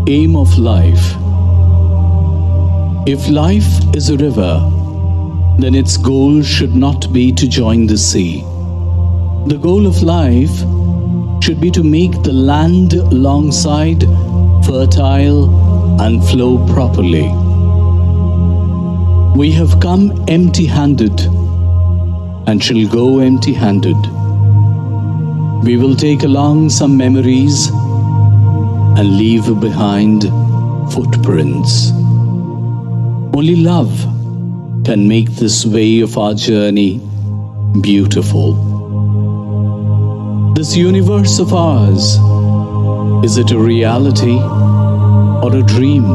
Aim of life. If life is a river, then its goal should not be to join the sea. The goal of life should be to make the land alongside fertile and flow properly. We have come empty-handed and shall go empty-handed. We will take along some memories and leave behind footprints. Only love can make this way of our journey beautiful. This universe of ours, is it a reality or a dream?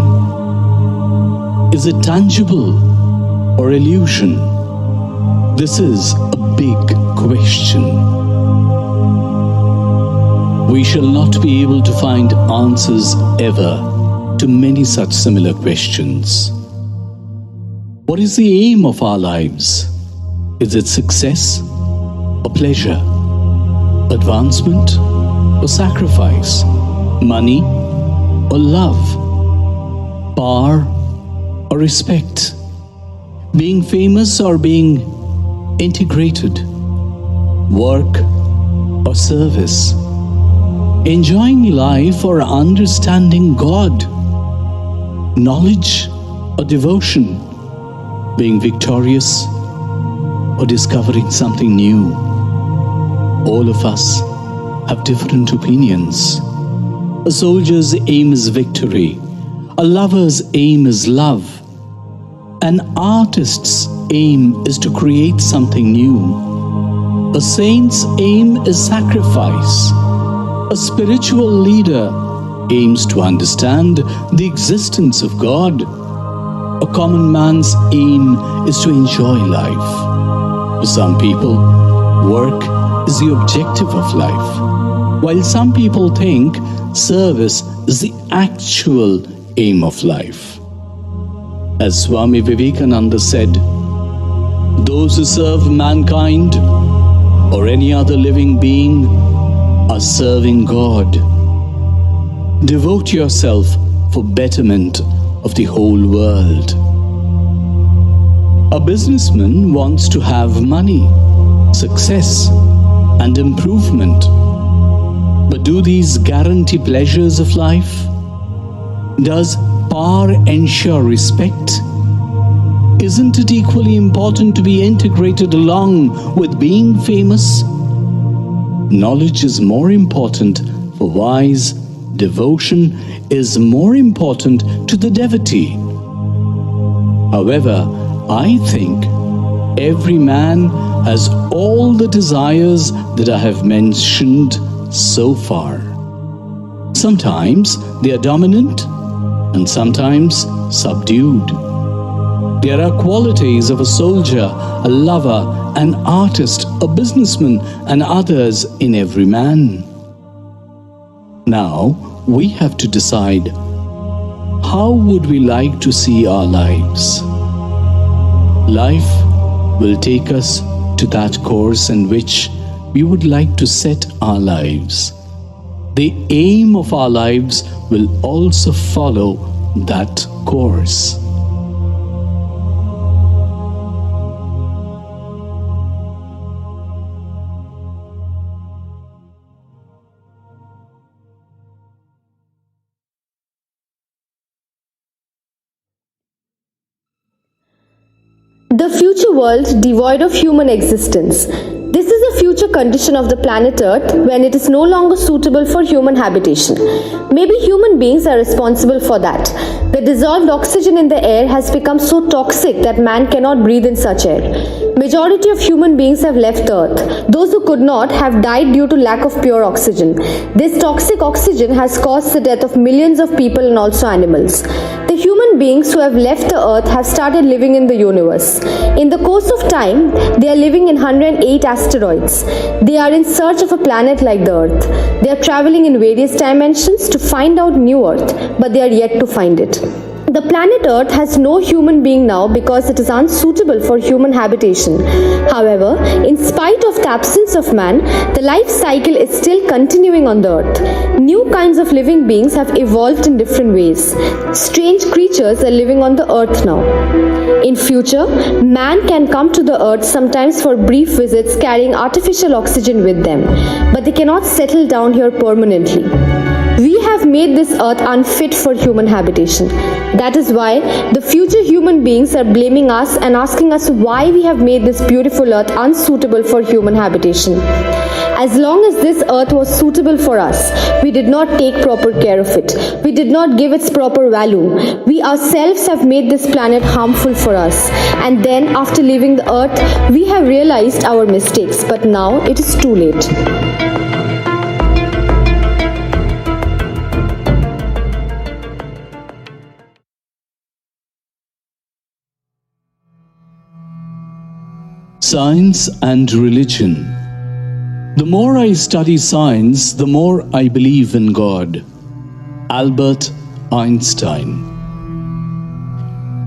Is it tangible or illusion? This is a big question. We shall not be able to find answers ever to many such similar questions. What is the aim of our lives? Is it success or pleasure? Advancement or sacrifice? Money or love? Power or respect? Being famous or being integrated? Work or service? Enjoying life or understanding God? Knowledge or devotion? Being victorious or discovering something new? All of us have different opinions. A soldier's aim is victory. A lover's aim is love. An artist's aim is to create something new. A saint's aim is sacrifice. A spiritual leader aims to understand the existence of God. A common man's aim is to enjoy life. For some people, work is the objective of life, while some people think service is the actual aim of life. As Swami Vivekananda said, those who serve mankind or any other living being are serving God. Devote yourself for betterment of the whole world. A businessman wants to have money, success, and improvement. But do these guarantee pleasures of life? Does power ensure respect? Isn't it equally important to be integrated along with being famous? Knowledge is more important for wise. Devotion is more important to the devotee. However, I think every man has all the desires that I have mentioned so far. Sometimes they are dominant and sometimes subdued. There are qualities of a soldier, a lover, an artist, a businessman, and others in every man. Now, we have to decide, how would we like to see our lives? Life will take us to that course in which we would like to set our lives. The aim of our lives will also follow that course. The future world devoid of human existence. This is a future condition of the planet Earth when it is no longer suitable for human habitation. Maybe human beings are responsible for that. The dissolved oxygen in the air has become so toxic that man cannot breathe in such air. Majority of human beings have left the Earth. Those who could not have died due to lack of pure oxygen. This toxic oxygen has caused the death of millions of people and also animals. The human beings who have left the Earth have started living in the universe. In the course of time, they are living in 108 asteroids. They are in search of a planet like the Earth. They are traveling in various dimensions to find out new Earth, but they are yet to find it. The planet Earth has no human being now because it is unsuitable for human habitation. However, in spite of the absence of man, the life cycle is still continuing on the Earth. New kinds of living beings have evolved in different ways. Strange creatures are living on the Earth now. In future, man can come to the Earth sometimes for brief visits carrying artificial oxygen with them, but they cannot settle down here permanently. We have made this earth unfit for human habitation. That is why the future human beings are blaming us and asking us why we have made this beautiful earth unsuitable for human habitation. As long as this earth was suitable for us, we did not take proper care of it. We did not give its proper value. We ourselves have made this planet harmful for us. And then after leaving the earth, we have realized our mistakes. But now it is too late. Science and religion. The more I study science, the more I believe in God. Albert Einstein.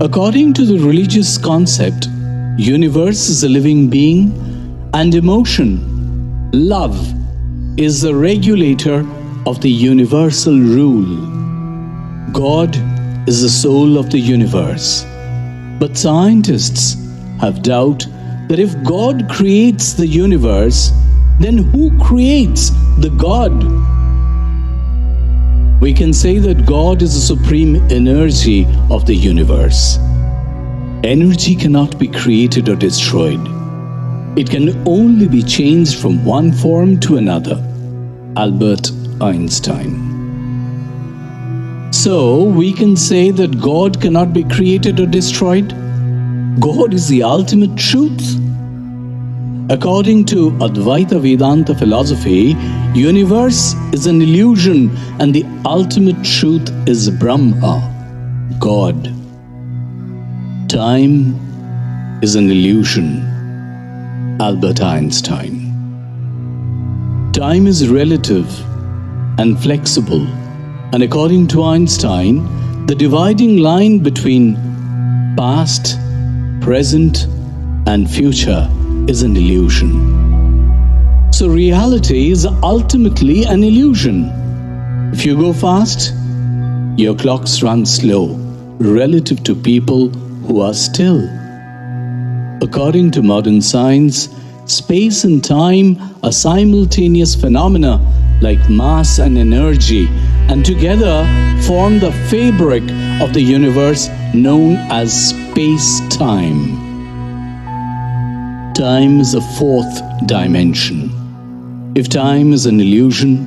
According to the religious concept, universe is a living being and emotion, love, is the regulator of the universal rule. God is the soul of the universe. But scientists have doubt that if God creates the universe, then who creates the God? We can say that God is the supreme energy of the universe. Energy cannot be created or destroyed. It can only be changed from one form to another. Albert Einstein. So, we can say that God cannot be created or destroyed. God is the ultimate truth. According to Advaita Vedanta philosophy, universe is an illusion and the ultimate truth is Brahma, God. Time is an illusion. Albert Einstein. Time is relative and flexible, and according to Einstein, the dividing line between past, present, and future is an illusion. So reality is ultimately an illusion. If you go fast, your clocks run slow relative to people who are still. According to modern science, space and time are simultaneous phenomena like mass and energy, and together form the fabric of the universe known as space-time. Time is a fourth dimension. If time is an illusion,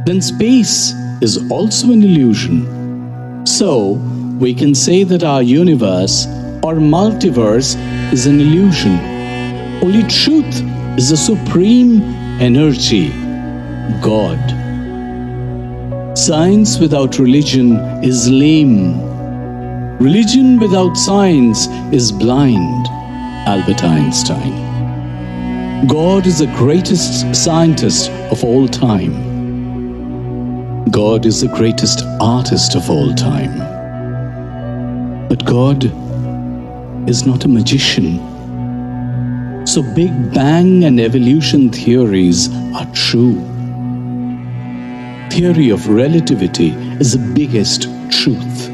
then space is also an illusion. So, we can say that our universe or multiverse is an illusion. Only truth is the supreme energy, God. Science without religion is lame. Religion without science is blind. Albert Einstein. God is the greatest scientist of all time. God is the greatest artist of all time. But God is not a magician. So Big Bang and evolution theories are true. Theory of relativity is the biggest truth.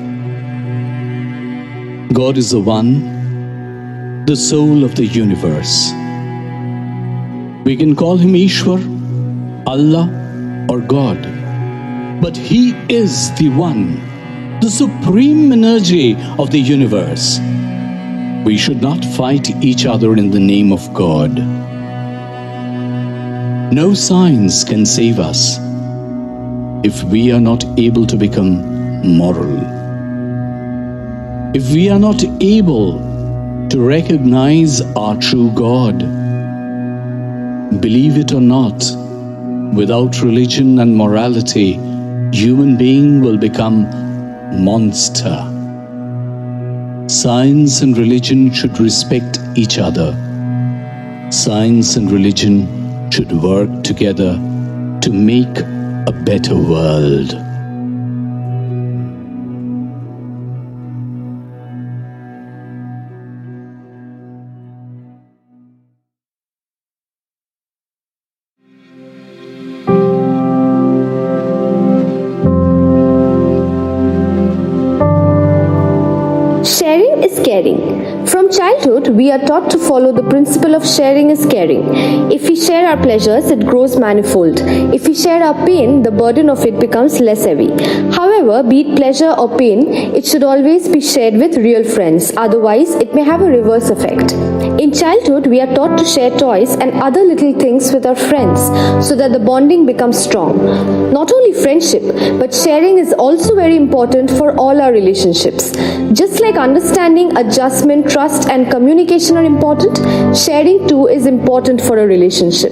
God is the one, the soul of the universe. We can call him Ishwar, Allah, or God. But he is the one, the supreme energy of the universe. We should not fight each other in the name of God. No science can save us if we are not able to become moral. If we are not able to recognize our true God. Believe it or not, without religion and morality, human being will become monster. Science and religion should respect each other. Science and religion should work together to make a better world. we are taught to follow the principle of sharing is caring. If we share our pleasures, it grows manifold. If we share our pain, the burden of it becomes less heavy. However, be it pleasure or pain, it should always be shared with real friends. Otherwise, it may have a reverse effect. In childhood, we are taught to share toys and other little things with our friends so that the bonding becomes strong. Not only friendship, but sharing is also very important for all our relationships. Just like understanding, adjustment, trust, and communication are important, sharing too is important for a relationship.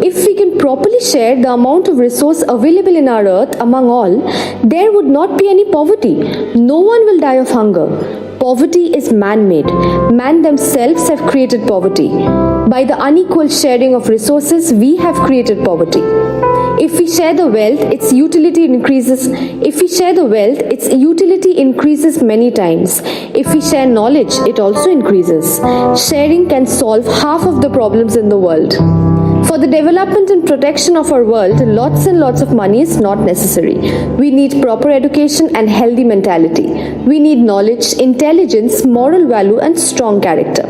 If we can properly share the amount of resource available in our earth among all, there would not be any poverty. No one will die of hunger. Poverty is man-made. Man themselves have created poverty. By the unequal sharing of resources, we have created poverty. If we share the wealth, its utility increases. If we share the wealth, its utility increases many times. If we share knowledge, it also increases. Sharing can solve half of the problems in the world. For the development and protection of our world, lots and lots of money is not necessary. We need proper education and healthy mentality. We need knowledge, intelligence, moral value, and strong character.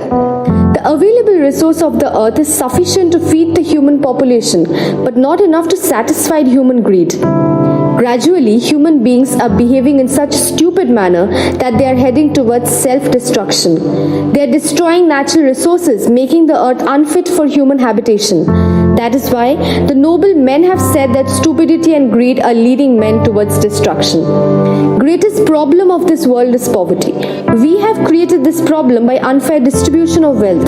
The available resource of the earth is sufficient to feed the human population, but not enough to satisfy human greed. Gradually, human beings are behaving in such stupid manner that they are heading towards self-destruction. They are destroying natural resources, making the earth unfit for human habitation. That is why the noble men have said that stupidity and greed are leading men towards destruction. Greatest problem of this world is poverty. We have created this problem by unfair distribution of wealth.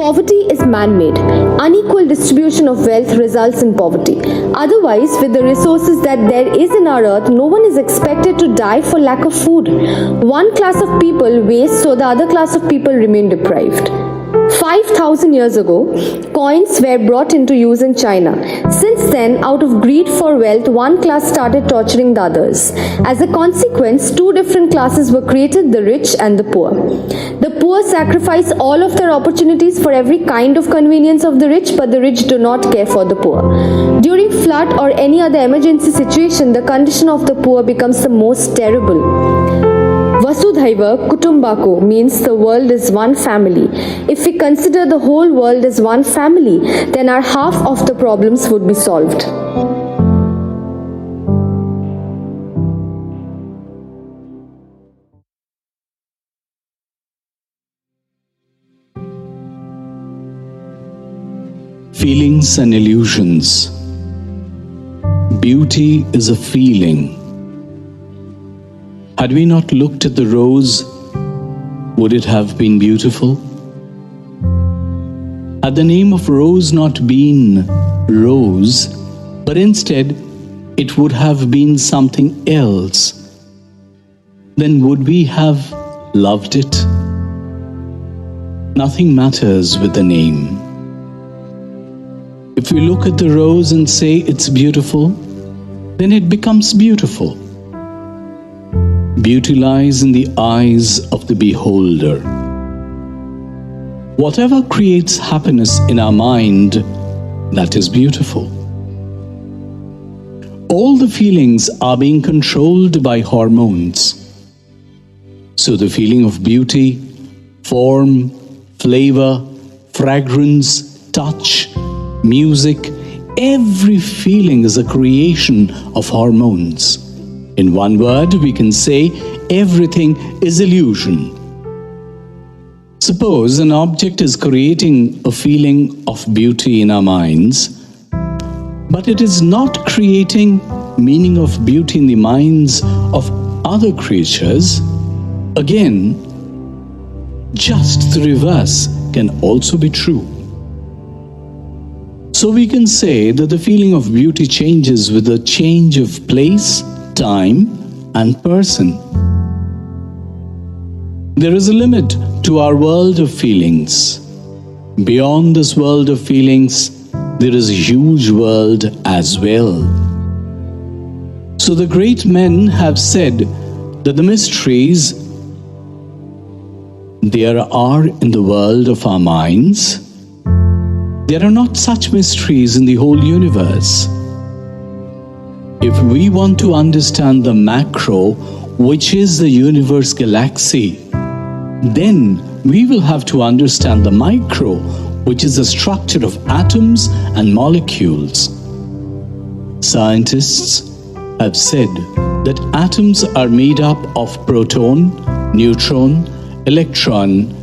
Poverty is man-made. Unequal distribution of wealth results in poverty. Otherwise, with the resources that there is in our earth, no one is expected to die for lack of food. One class of people waste, so the other class of people remain deprived. 5,000 years ago, coins were brought into use in China. Since then, out of greed for wealth, one class started torturing the others. As a consequence, two different classes were created, the rich and the poor. The poor sacrifice all of their opportunities for every kind of convenience of the rich, but the rich do not care for the poor. During flood or any other emergency situation, the condition of the poor becomes the most terrible. Vasudhaiva Kutumbako means the world is one family. If we consider the whole world as one family, then our half of the problems would be solved. Feelings and illusions. Beauty is a feeling. Had we not looked at the rose, would it have been beautiful? Had the name of rose not been rose, but instead it would have been something else, then would we have loved it? Nothing matters with the name. If we look at the rose and say it's beautiful, then it becomes beautiful. Beauty lies in the eyes of the beholder. Whatever creates happiness in our mind, that is beautiful. All the feelings are being controlled by hormones. So the feeling of beauty, form, flavor, fragrance, touch, music, every feeling is a creation of hormones. In one word, we can say everything is illusion. Suppose an object is creating a feeling of beauty in our minds, but it is not creating meaning of beauty in the minds of other creatures. Again, just the reverse can also be true. So we can say that the feeling of beauty changes with the change of place, time, and person. There is a limit to our world of feelings. Beyond this world of feelings, there is a huge world as well. So the great men have said that the mysteries there are in the world of our minds, there are not such mysteries in the whole universe. If we want to understand the macro, which is the universe galaxy, Then we will have to understand the micro, which is the structure of atoms and molecules. Scientists have said that atoms are made up of proton, neutron, electron,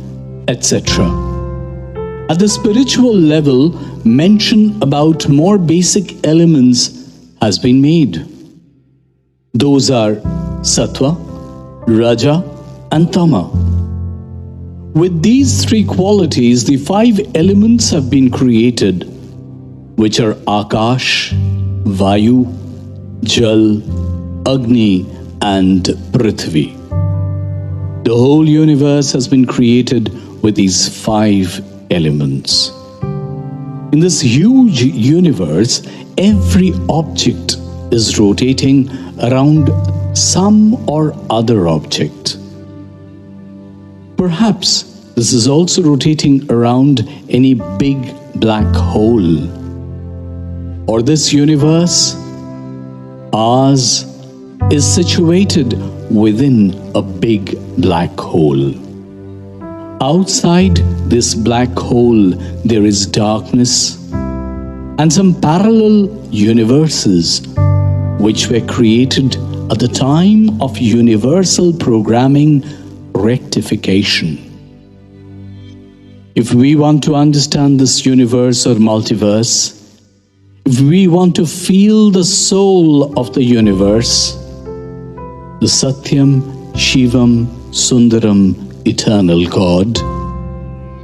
etc. At the spiritual level, mention about more basic elements has been made. Those are Sattva, Raja, and Tama. With these three qualities, the 5 elements have been created, which are Akash, Vayu, Jal, Agni, and Prithvi. The whole universe has been created with these 5 elements. In this huge universe, every object is rotating around some or other object. Perhaps this is also rotating around any big black hole. Or this universe, ours, is situated within a big black hole. Outside this black hole, there is darkness and some parallel universes which were created at the time of universal programming rectification. If we want to understand this universe or multiverse, if we want to feel the soul of the universe, the Satyam, Shivam, Sundaram, eternal God,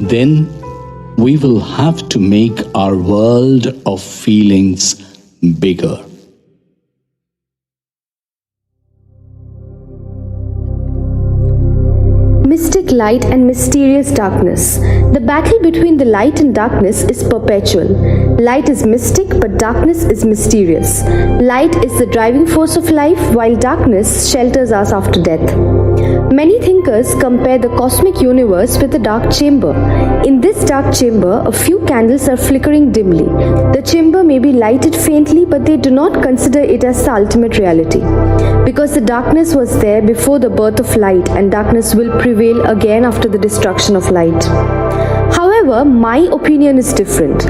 then we will have to make our world of feelings bigger. Mystic light and mysterious darkness. The battle between the light and darkness is perpetual. Light is mystic, but darkness is mysterious. Light is the driving force of life, while darkness shelters us after death. Many thinkers compare the cosmic universe with a dark chamber. In this dark chamber, a few candles are flickering dimly. The chamber may be lighted faintly, but they do not consider it as the ultimate reality. Because the darkness was there before the birth of light, and darkness will prevail again after the destruction of light. However, my opinion is different.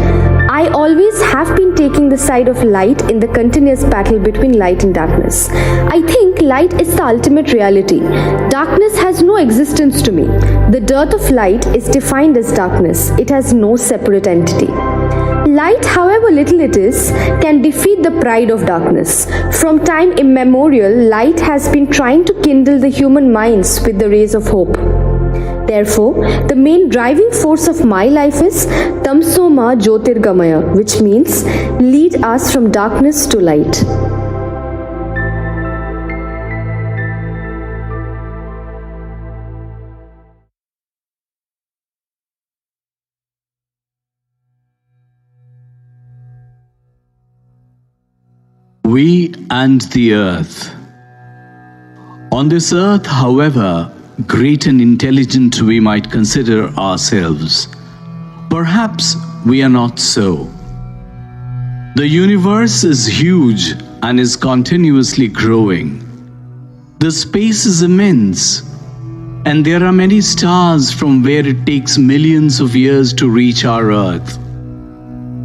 I always have been taking the side of light in the continuous battle between light and darkness. I think light is the ultimate reality. Darkness has no existence to me. The dearth of light is defined as darkness. It has no separate entity. Light, however little it is, can defeat the pride of darkness. From time immemorial, light has been trying to kindle the human minds with the rays of hope. Therefore, the main driving force of my life is Tamsoma Jyotirgamaya, which means lead us from darkness to light. We and the earth. On this earth, however great and intelligent we might consider ourselves, perhaps we are not so. The universe is huge and is continuously growing. The space is immense, and there are many stars from where it takes millions of years to reach our earth.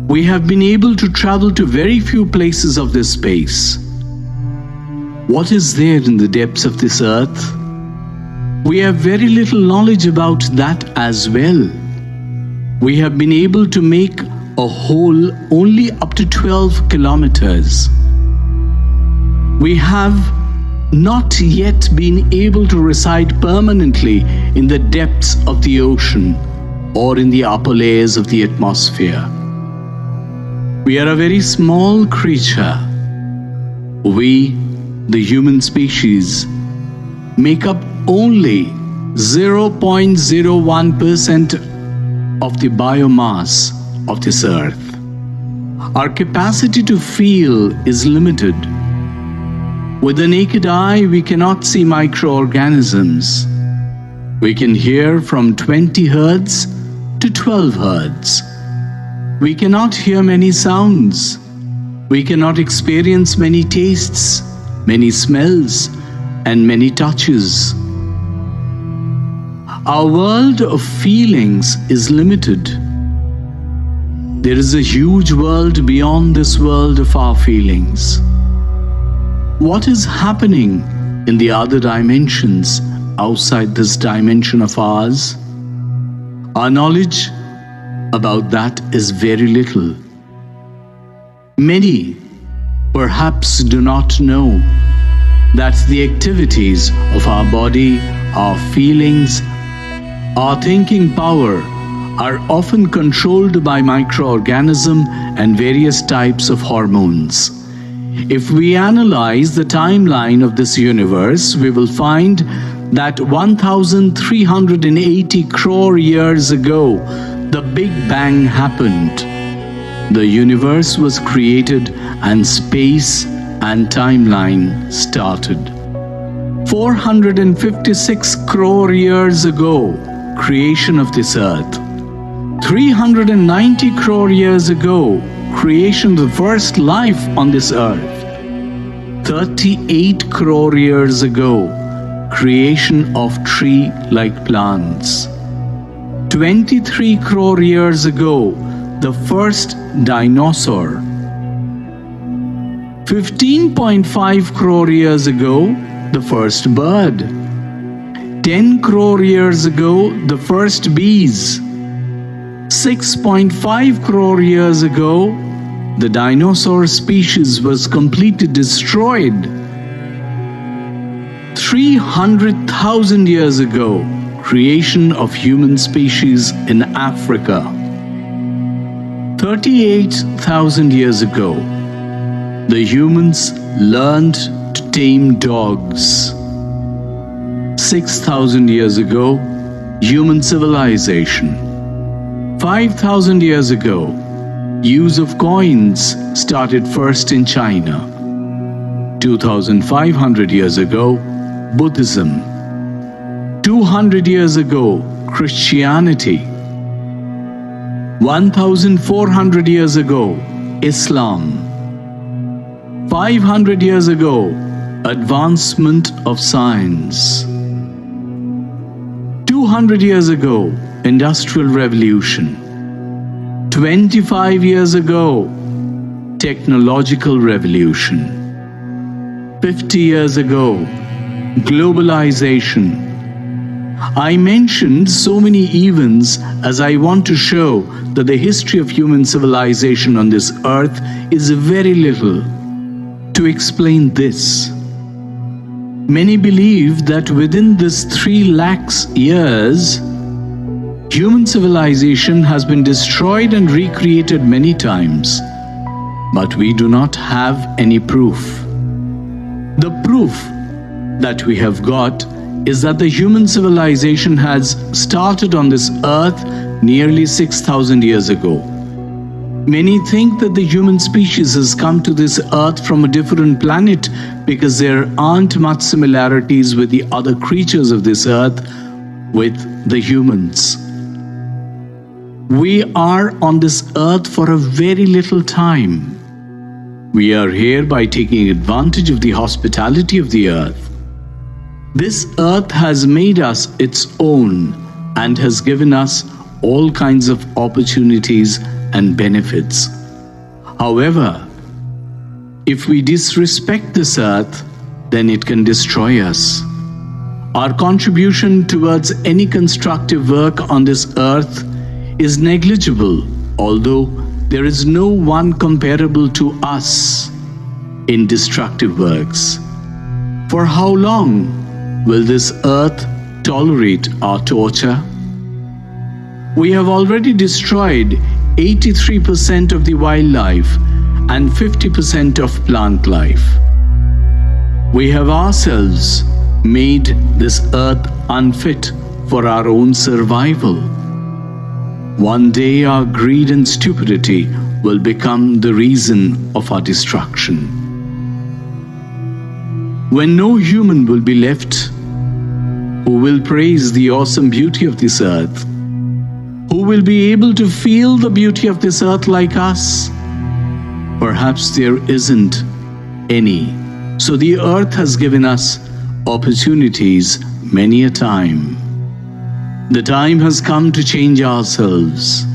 We have been able to travel to very few places of this space. What is there in the depths of this earth? We have very little knowledge about that as well. We have been able to make a hole only up to 12 kilometers. We have not yet been able to reside permanently in the depths of the ocean or in the upper layers of the atmosphere. We are a very small creature. We, the human species, make up only 0.01% of the biomass of this earth. Our capacity to feel is limited. With the naked eye, we cannot see microorganisms. We can hear from 20 hertz to 12 hertz. We cannot hear many sounds. We cannot experience many tastes, many smells, and many touches. Our world of feelings is limited. There is a huge world beyond this world of our feelings. What is happening in the other dimensions outside this dimension of ours? Our knowledge about that is very little. Many perhaps do not know that the activities of our body, our feelings, our thinking power are often controlled by microorganisms and various types of hormones. If we analyze the timeline of this universe, we will find that 1,380 crore years ago, the Big Bang happened. The universe was created and space and timeline started. 456 crore years ago, creation of this earth. 390 crore years ago, creation of the first life on this earth. 38 crore years ago, creation of tree-like plants. 23 crore years ago, the first dinosaur. 15.5 crore years ago, the first bird. 10 crore years ago, the first bees. 6.5 crore years ago, the dinosaur species was completely destroyed. 300,000 years ago, creation of human species in Africa. 38,000 years ago, the humans learned to tame dogs. 6,000 years ago, human civilization. 5,000 years ago, use of coins started first in China. 2,500 years ago, Buddhism. 200 years ago, Christianity. 1,400 years ago, Islam. 500 years ago, advancement of science. 200 years ago, Industrial Revolution. 25 years ago, Technological Revolution. 50 years ago, globalization. I mentioned so many events as I want to show that the history of human civilization on this earth is very little. To explain this, many believe that within this 3 lakhs years, human civilization has been destroyed and recreated many times, but we do not have any proof. The proof that we have got is that the human civilization has started on this earth nearly 6,000 years ago. Many think that the human species has come to this earth from a different planet because there aren't much similarities with the other creatures of this earth with the humans. We are on this earth for a very little time. We are here by taking advantage of the hospitality of the earth. This earth has made us its own and has given us all kinds of opportunities and benefits. However, if we disrespect this earth, then it can destroy us. Our contribution towards any constructive work on this earth is negligible, although there is no one comparable to us in destructive works. For how long will this earth tolerate our torture? We have already destroyed 83% of the wildlife and 50% of plant life. We have ourselves made this earth unfit for our own survival. One day our greed and stupidity will become the reason of our destruction. When no human will be left who will praise the awesome beauty of this earth, who will be able to feel the beauty of this earth like us, perhaps there isn't any. So the earth has given us opportunities many a time. The time has come to change ourselves.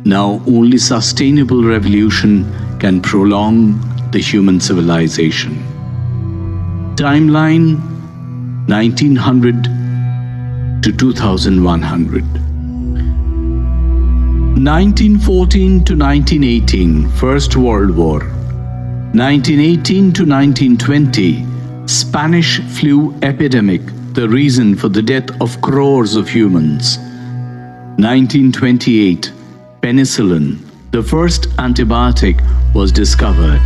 Now only sustainable revolution can prolong the human civilization. Timeline 1900 to 2100. 1914 to 1918, First World War. 1918 to 1920, Spanish flu epidemic, the reason for the death of crores of humans. 1928, penicillin, the first antibiotic, was discovered.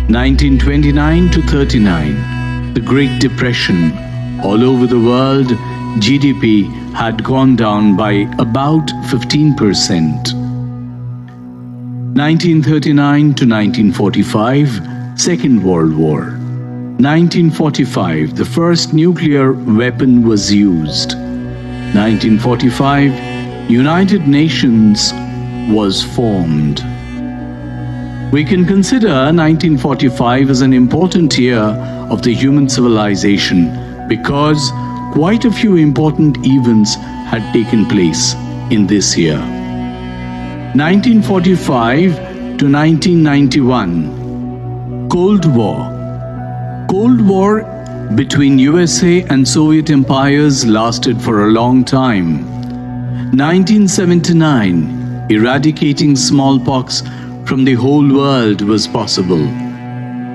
1929 to 39, the Great Depression. All over the world, GDP had gone down by about 15%. 1939 to 1945, Second World War. 1945, the first nuclear weapon was used. 1945, United Nations was formed. We can consider 1945 as an important year of the human civilization because quite a few important events had taken place in this year. 1945 to 1991, Cold War. Cold War between USA and Soviet empires lasted for a long time. 1979, eradicating smallpox from the whole world was possible.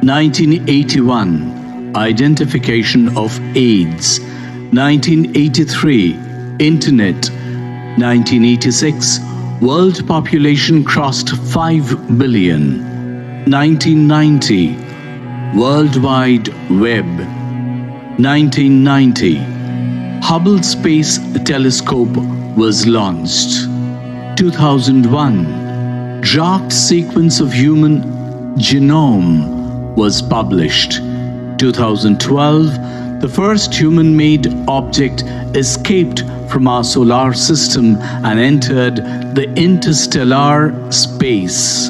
1981, identification of AIDS. 1983, Internet. 1986, world population crossed 5 billion. 1990, World Wide Web. 1990, Hubble Space Telescope was launched. 2001, draft sequence of human genome was published. 2012, the first human-made object escaped from our solar system and entered the interstellar space.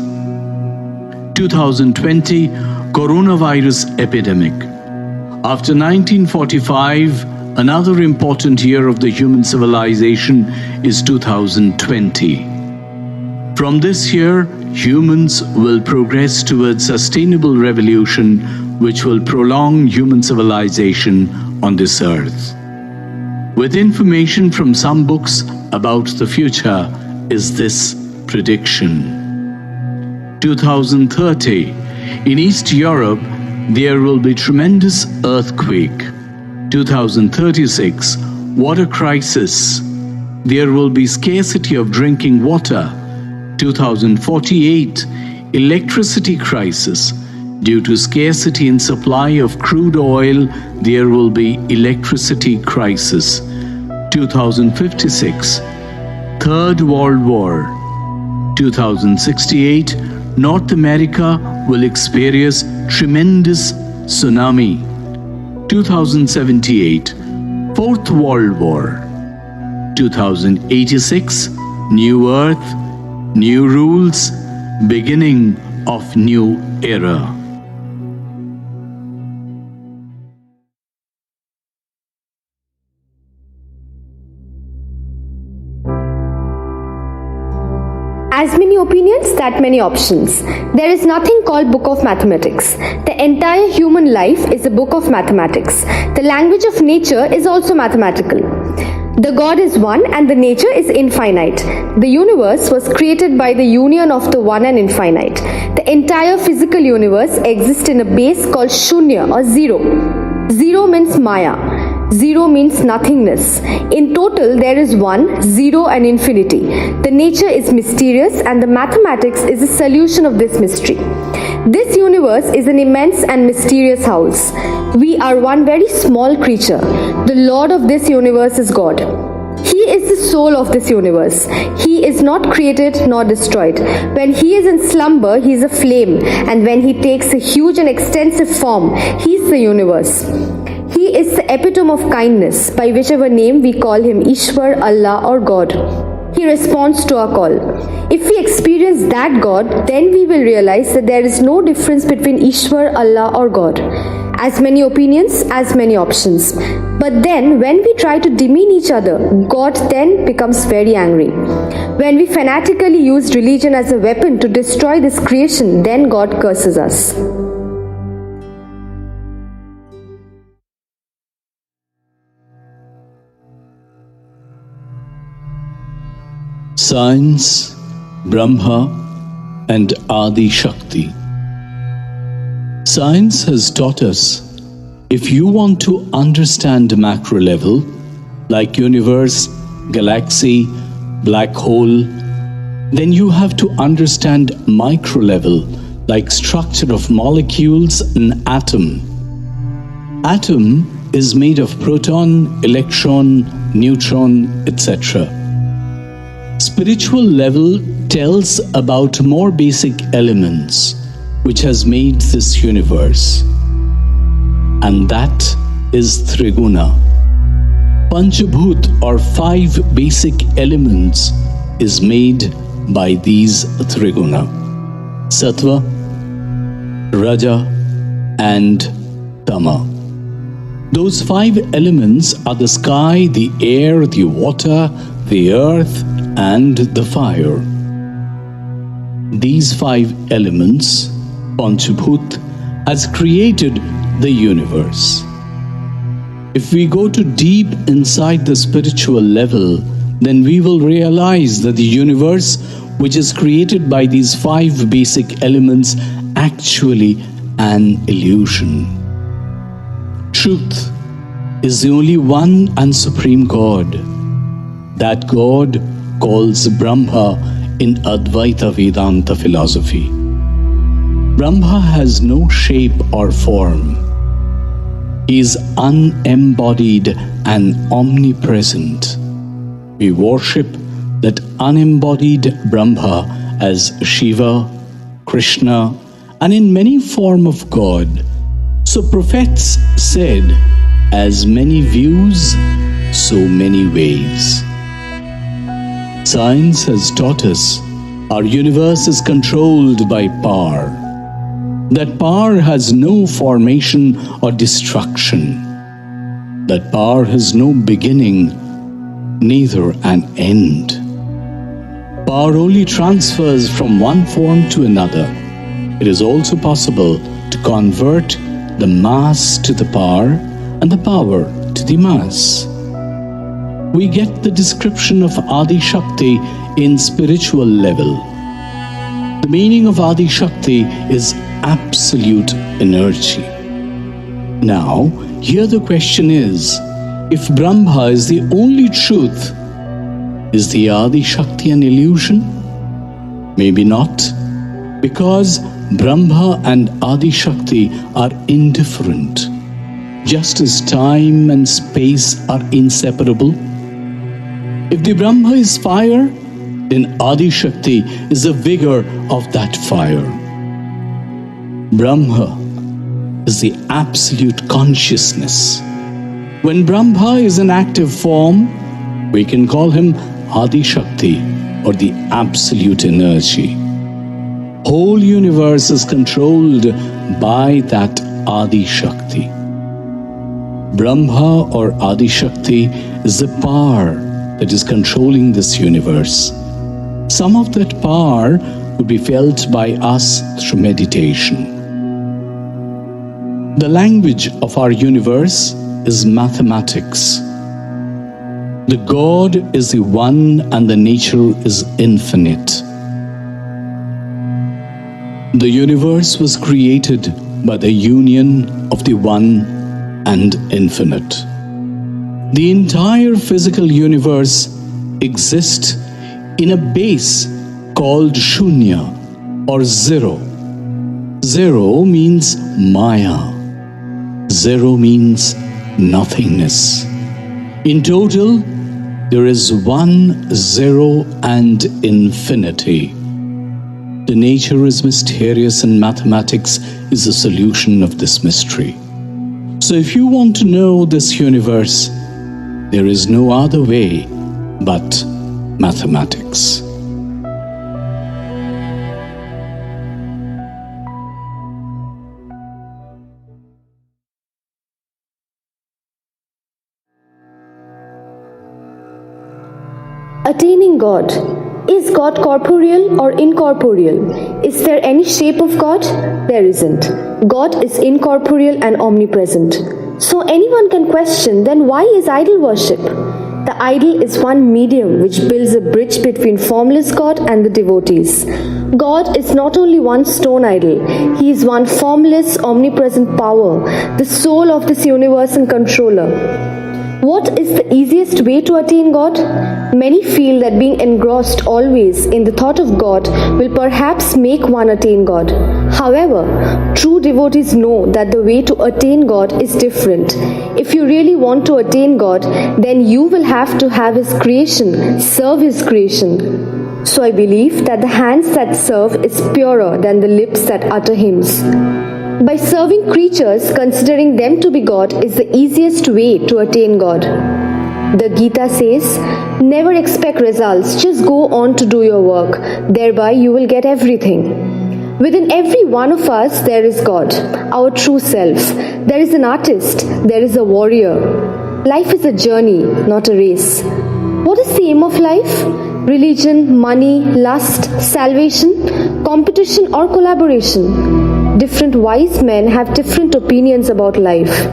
2020, coronavirus epidemic. After 1945, another important year of the human civilization is 2020. From this year, humans will progress towards sustainable revolution which will prolong human civilization on this earth. With information from some books about the future is this prediction. 2030, in East Europe, there will be tremendous earthquake. 2036, water crisis. There will be scarcity of drinking water. 2048, electricity crisis. Due to scarcity in supply of crude oil, there will be electricity crisis. 2056, Third World War. 2068, North America will experience tremendous tsunami. 2078, Fourth World War. 2086, New Earth, new rules, beginning of new era. As many opinions, that many options. There is nothing called book of mathematics. The entire human life is a book of mathematics. The language of nature is also mathematical. The God is one and the nature is infinite. The universe was created by the union of the one and infinite. The entire physical universe exists in a base called Shunya or zero. Zero means Maya. Zero means nothingness. In total, there is one, zero and infinity. The nature is mysterious and the mathematics is a solution of this mystery. This universe is an immense and mysterious house. We are one very small creature. The Lord of this universe is God. He is the soul of this universe. He is not created nor destroyed. When he is in slumber, he is a flame, and when he takes a huge and extensive form, he is the universe. He is the epitome of kindness, by whichever name we call him Ishwar, Allah or God. He responds to our call. If we experience that God, then we will realize that there is no difference between Ishwar, Allah or God. As many opinions, as many options. But then, when we try to demean each other, God then becomes very angry. When we fanatically use religion as a weapon to destroy this creation, then God curses us. Science, Brahma, and Adi Shakti. Science has taught us, if you want to understand macro level, like universe, galaxy, black hole, then you have to understand micro level, like structure of molecules and atom. Atom is made of proton, electron, neutron, etc. Spiritual level tells about more basic elements which has made this universe, and that is Triguna. Panchabhut, or 5 basic elements, is made by these Triguna: Sattva, Raja, and Tama. Those 5 elements are the sky, the air, the water, the earth, and the fire. These 5 elements, Panchabhut, has created the universe. If we go to deep inside the spiritual level, then we will realize that the universe, which is created by these 5 basic elements, actually an illusion. Truth is the only one and supreme God. That God calls Brahma in Advaita Vedanta philosophy. Brahma has no shape or form. He is unembodied and omnipresent. We worship that unembodied Brahma as Shiva, Krishna, and in many forms of God. So prophets said, as many views, so many ways. Science has taught us our universe is controlled by power. That power has no formation or destruction. That power has no beginning, neither an end. Power only transfers from one form to another. It is also possible to convert the mass to the power and the power to the mass. We get the description of Adi Shakti in spiritual level. The meaning of Adi Shakti is absolute energy. Now, here the question is, if Brahma is the only truth, is the Adi Shakti an illusion? Maybe not, because Brahma and Adi Shakti are indifferent, just as time and space are inseparable. If the Brahma is fire, then Adi Shakti is the vigor of that fire. Brahma is the absolute consciousness. When Brahma is an active form, we can call him Adi Shakti, or the absolute energy. Whole universe is controlled by that Adi Shakti. Brahma or Adi Shakti is the power that is controlling this universe. Some of that power would be felt by us through meditation. The language of our universe is mathematics. The God is the one and the nature is infinite. The universe was created by the union of the one and infinite. The entire physical universe exists in a base called Shunya or zero. Zero means Maya. Zero means nothingness. In total, there is 1, 0, and infinity. The nature is mysterious and mathematics is the solution of this mystery. So if you want to know this universe, there is no other way but mathematics. Attaining God. Is God corporeal or incorporeal? Is there any shape of God? There isn't. God is incorporeal and omnipresent. So anyone can question, then why is idol worship? The idol is one medium which builds a bridge between formless God and the devotees. God is not only one stone idol, He is one formless, omnipresent power, the soul of this universe and controller. What is the easiest way to attain God? Many feel that being engrossed always in the thought of God will perhaps make one attain God. However, true devotees know that the way to attain God is different. If you really want to attain God, then you will have to have His creation, serve His creation. So I believe that the hands that serve is purer than the lips that utter hymns. By serving creatures, considering them to be God is the easiest way to attain God. The Gita says, never expect results, just go on to do your work. Thereby you will get everything. Within every one of us there is God, our true self. There is an artist, there is a warrior. Life is a journey, not a race. What is the aim of life? Religion, money, lust, salvation, competition or collaboration? Different wise men have different opinions about life.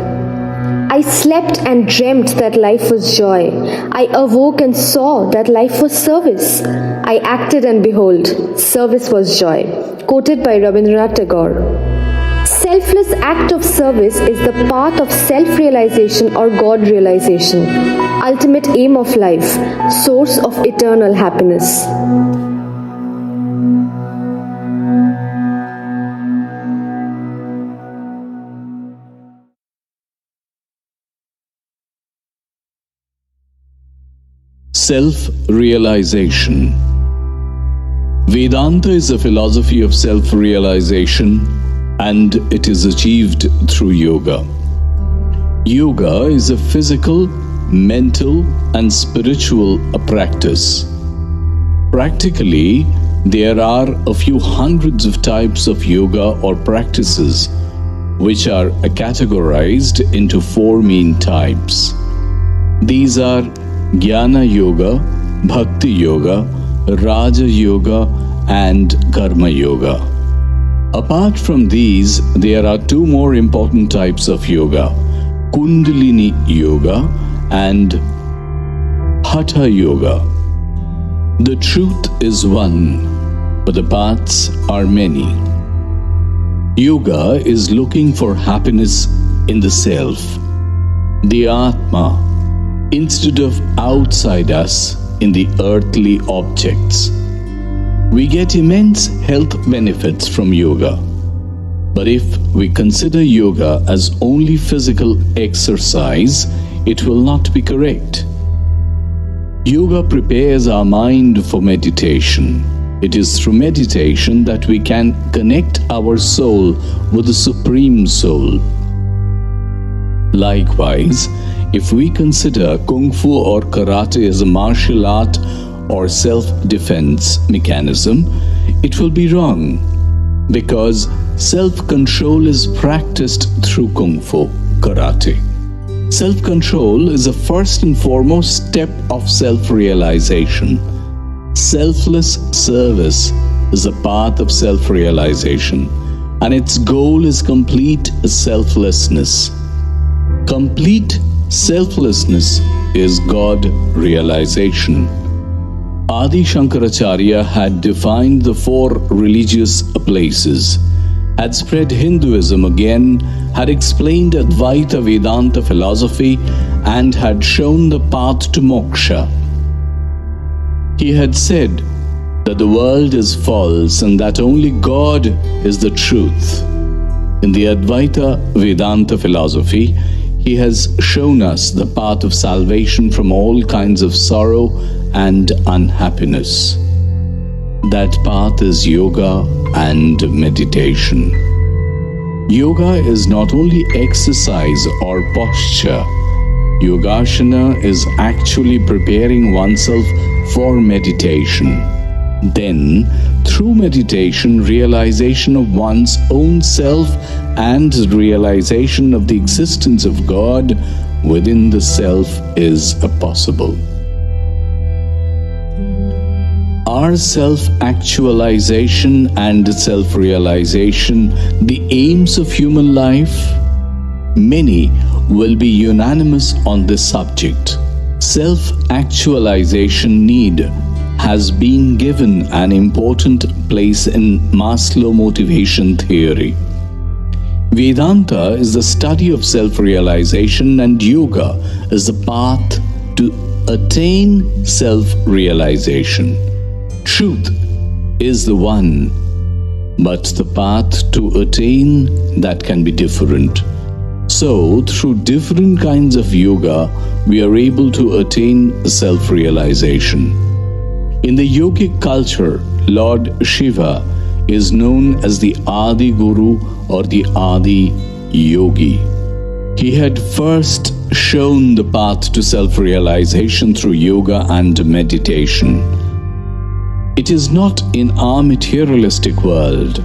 I slept and dreamt that life was joy. I awoke and saw that life was service. I acted and behold, service was joy. Quoted by Rabindranath Tagore. Selfless act of service is the path of self-realization or God realization, ultimate aim of life, source of eternal happiness. Self-realization. Vedanta is a philosophy of self-realization, and it is achieved through yoga. Yoga is a physical, mental, and spiritual practice. Practically, there are a few hundreds of types of yoga or practices, which are categorized into four main types. These are Jnana Yoga, Bhakti Yoga, Raja Yoga, and Karma Yoga. Apart from these, there are two more important types of yoga, Kundalini Yoga and Hatha Yoga. The truth is one, but the paths are many. Yoga is looking for happiness in the self, the Atma, instead of outside us in the earthly objects. We get immense health benefits from yoga. But if we consider yoga as only physical exercise, it will not be correct. Yoga prepares our mind for meditation. It is through meditation that we can connect our soul with the Supreme Soul. Likewise, if we consider Kung Fu or Karate as a martial art or self-defense mechanism, it will be wrong, because self-control is practiced through Kung Fu, Karate. Self-control is the first and foremost step of self-realization. Selfless service is the path of self-realization, and its goal is complete selflessness. Complete selflessness is God realization. Adi Shankaracharya had defined the four religious places, had spread Hinduism again, had explained Advaita Vedanta philosophy, and had shown the path to moksha. He had said that the world is false and that only God is the truth. In the Advaita Vedanta philosophy, he has shown us the path of salvation from all kinds of sorrow and unhappiness. That path is yoga and meditation. Yoga is not only exercise or posture. Yogasana is actually preparing oneself for meditation. Then, through meditation, realization of one's own self and realization of the existence of God within the self is possible. Are self-actualization and self-realization the aims of human life? Many will be unanimous on this subject. Self-actualization need has been given an important place in Maslow motivation theory. Vedanta is the study of self-realization, and yoga is the path to attain self-realization. Truth is the one, but the path to attain that can be different. So, through different kinds of yoga, we are able to attain self-realization. In the yogic culture, Lord Shiva is known as the Adi Guru or the Adi Yogi. He had first shown the path to self-realization through yoga and meditation. It is not in our materialistic world,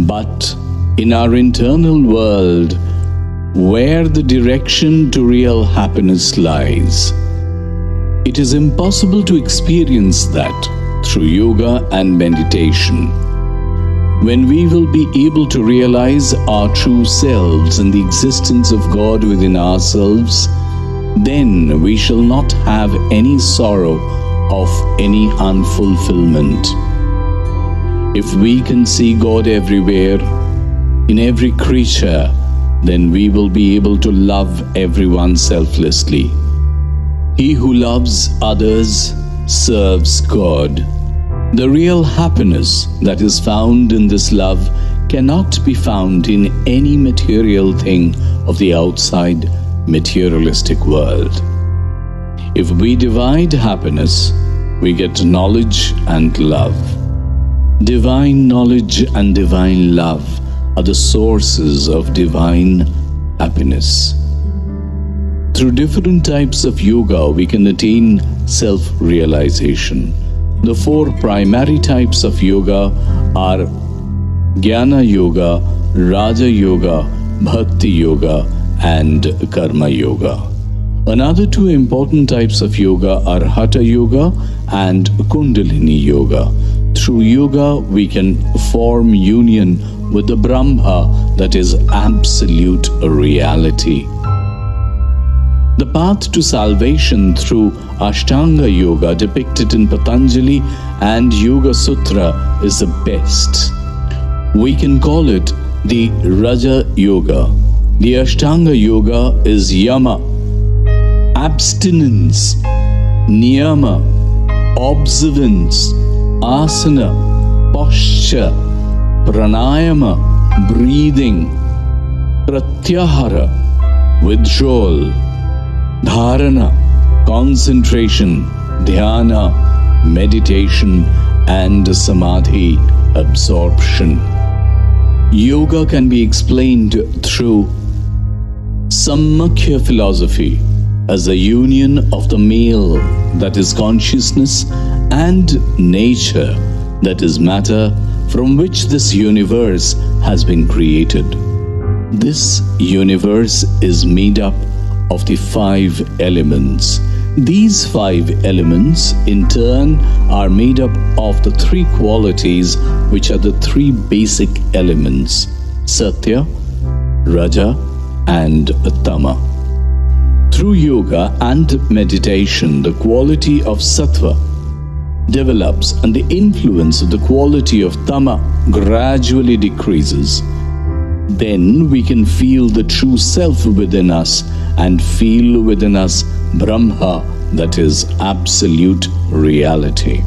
but in our internal world where the direction to real happiness lies. It is impossible to experience that through yoga and meditation. When we will be able to realize our true selves and the existence of God within ourselves, then we shall not have any sorrow of any unfulfillment. If we can see God everywhere, in every creature, then we will be able to love everyone selflessly. He who loves others serves God. The real happiness that is found in this love cannot be found in any material thing of the outside materialistic world. If we divide happiness, we get knowledge and love. Divine knowledge and divine love are the sources of divine happiness. Through different types of yoga, we can attain self-realization. The four primary types of yoga are Jnana Yoga, Raja Yoga, Bhakti Yoga, and Karma Yoga. Another two important types of yoga are Hatha Yoga and Kundalini Yoga. Through yoga, we can form union with the Brahma, that is absolute reality. The path to salvation through Ashtanga Yoga depicted in Patanjali and Yoga Sutra is the best. We can call it the Raja Yoga. The Ashtanga Yoga is Yama, abstinence, Niyama, observance, Asana, posture, Pranayama, breathing, Pratyahara, withdrawal, Dharana, concentration, Dhyana, meditation, and Samadhi, absorption. Yoga can be explained through Sammakhya philosophy as the union of the male, that is consciousness, and nature, that is matter, from which this universe has been created. This universe is made up of the 5 elements. These 5 elements, in turn, are made up of the 3 qualities, which are the 3 basic elements: Satya, Raja, and Tama. Through yoga and meditation, the quality of Sattva develops and the influence of the quality of Tama gradually decreases. Then we can feel the true self within us and feel within us Brahma, that is absolute reality.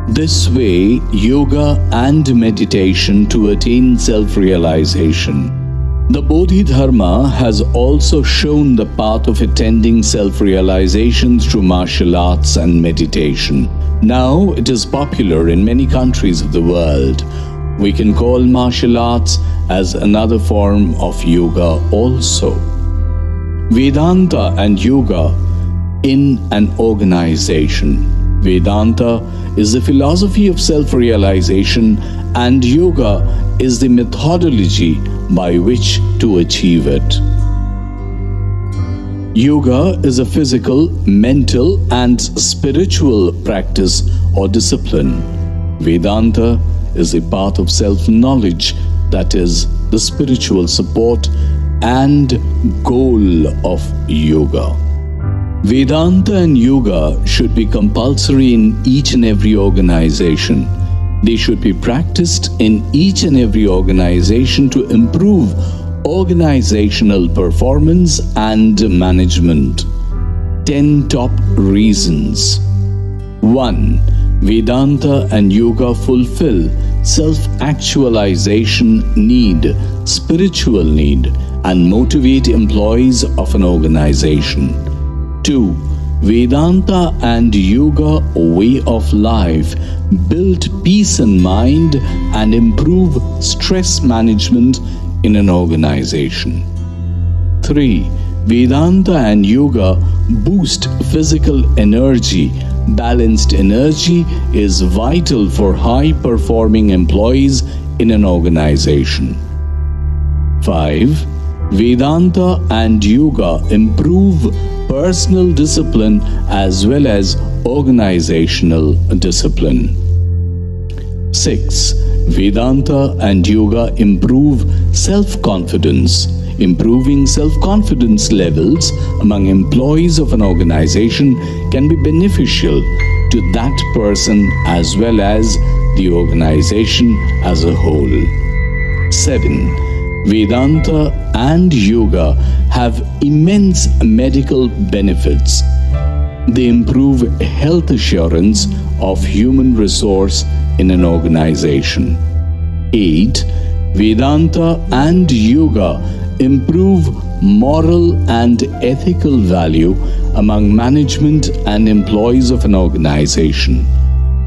This way, yoga and meditation to attain self-realization. The Bodhidharma has also shown the path of attaining self-realization through martial arts and meditation. Now it is popular in many countries of the world. We can call martial arts as another form of yoga also. Vedanta and yoga in an organization. Vedanta is the philosophy of self-realization, and yoga is the methodology by which to achieve it. Yoga is a physical, mental, and spiritual practice or discipline. Vedanta is a path of self-knowledge, that is, the spiritual support and goal of yoga. Vedanta and yoga should be compulsory in each and every organization. They should be practiced in each and every organization to improve organizational performance and management. 10 top reasons. 1. Vedanta and yoga fulfill self-actualization need, spiritual need, and motivate employees of an organization. 2. Vedanta and yoga way of life build peace in mind and improve stress management in an organization. 3. Vedanta and yoga boost physical energy. Balanced energy is vital for high-performing employees in an organization. 5. Vedanta and yoga improve personal discipline as well as organizational discipline. 6. Vedanta and yoga improve self-confidence. Improving self-confidence levels among employees of an organization can be beneficial to that person as well as the organization as a whole. 7. Vedanta and yoga have immense medical benefits. They improve health assurance of human resource in an organization. 8. Vedanta and yoga improve moral and ethical value among management and employees of an organization.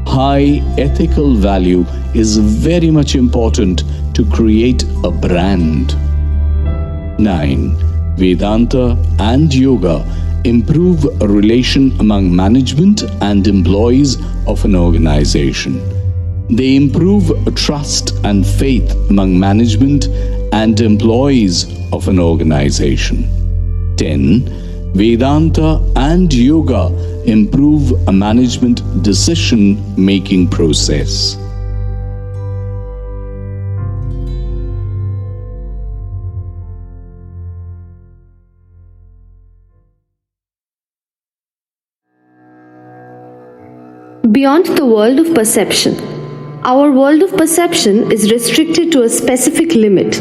High ethical value is very much important to create a brand. 9. Vedanta and yoga improve a relation among management and employees of an organization. They improve trust and faith among management and employees of an organization. 10. Vedanta and yoga improve a management decision-making process. Beyond the world of perception. Our world of perception is restricted to a specific limit.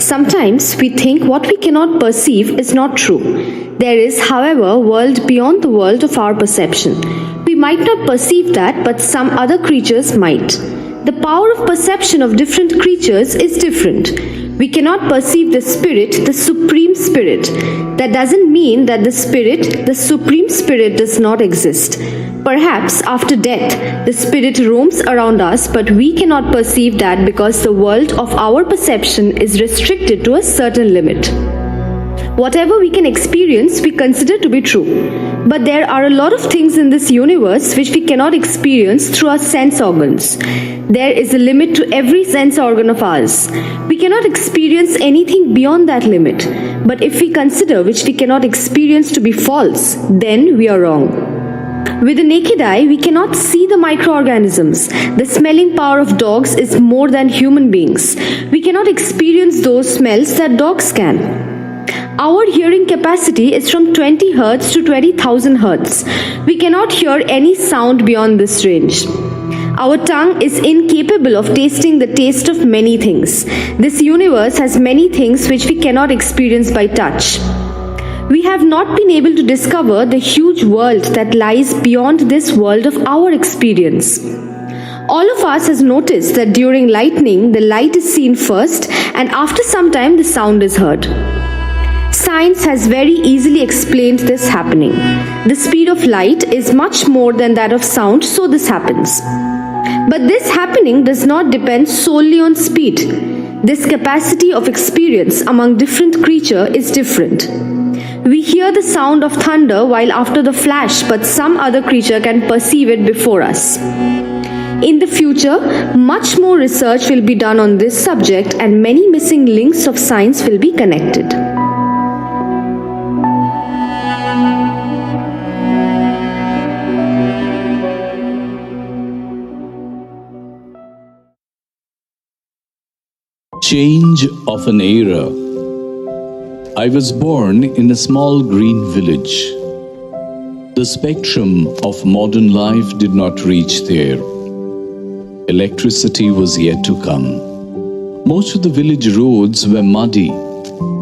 Sometimes we think what we cannot perceive is not true. There is, however, a world beyond the world of our perception. We might not perceive that, but some other creatures might. The power of perception of different creatures is different. We cannot perceive the spirit, the supreme spirit. That doesn't mean that the spirit, the supreme spirit, does not exist. Perhaps after death, the spirit roams around us, but we cannot perceive that because the world of our perception is restricted to a certain limit. Whatever we can experience, we consider to be true. But there are a lot of things in this universe which we cannot experience through our sense organs. There is a limit to every sense organ of ours. We cannot experience anything beyond that limit. But if we consider which we cannot experience to be false, then we are wrong. With the naked eye, we cannot see the microorganisms. The smelling power of dogs is more than human beings. We cannot experience those smells that dogs can. Our hearing capacity is from 20 Hz to 20,000 Hz. We cannot hear any sound beyond this range. Our tongue is incapable of tasting the taste of many things. This universe has many things which we cannot experience by touch. We have not been able to discover the huge world that lies beyond this world of our experience. All of us has noticed that during lightning, the light is seen first, and after some time the sound is heard. Science has very easily explained this happening. The speed of light is much more than that of sound, so this happens. But this happening does not depend solely on speed. This capacity of experience among different creatures is different. We hear the sound of thunder while after the flash, but some other creature can perceive it before us. In the future, much more research will be done on this subject and many missing links of science will be connected. Change of an era. I was born in a small green village. The spectrum of modern life did not reach there. Electricity was yet to come. Most of the village roads were muddy.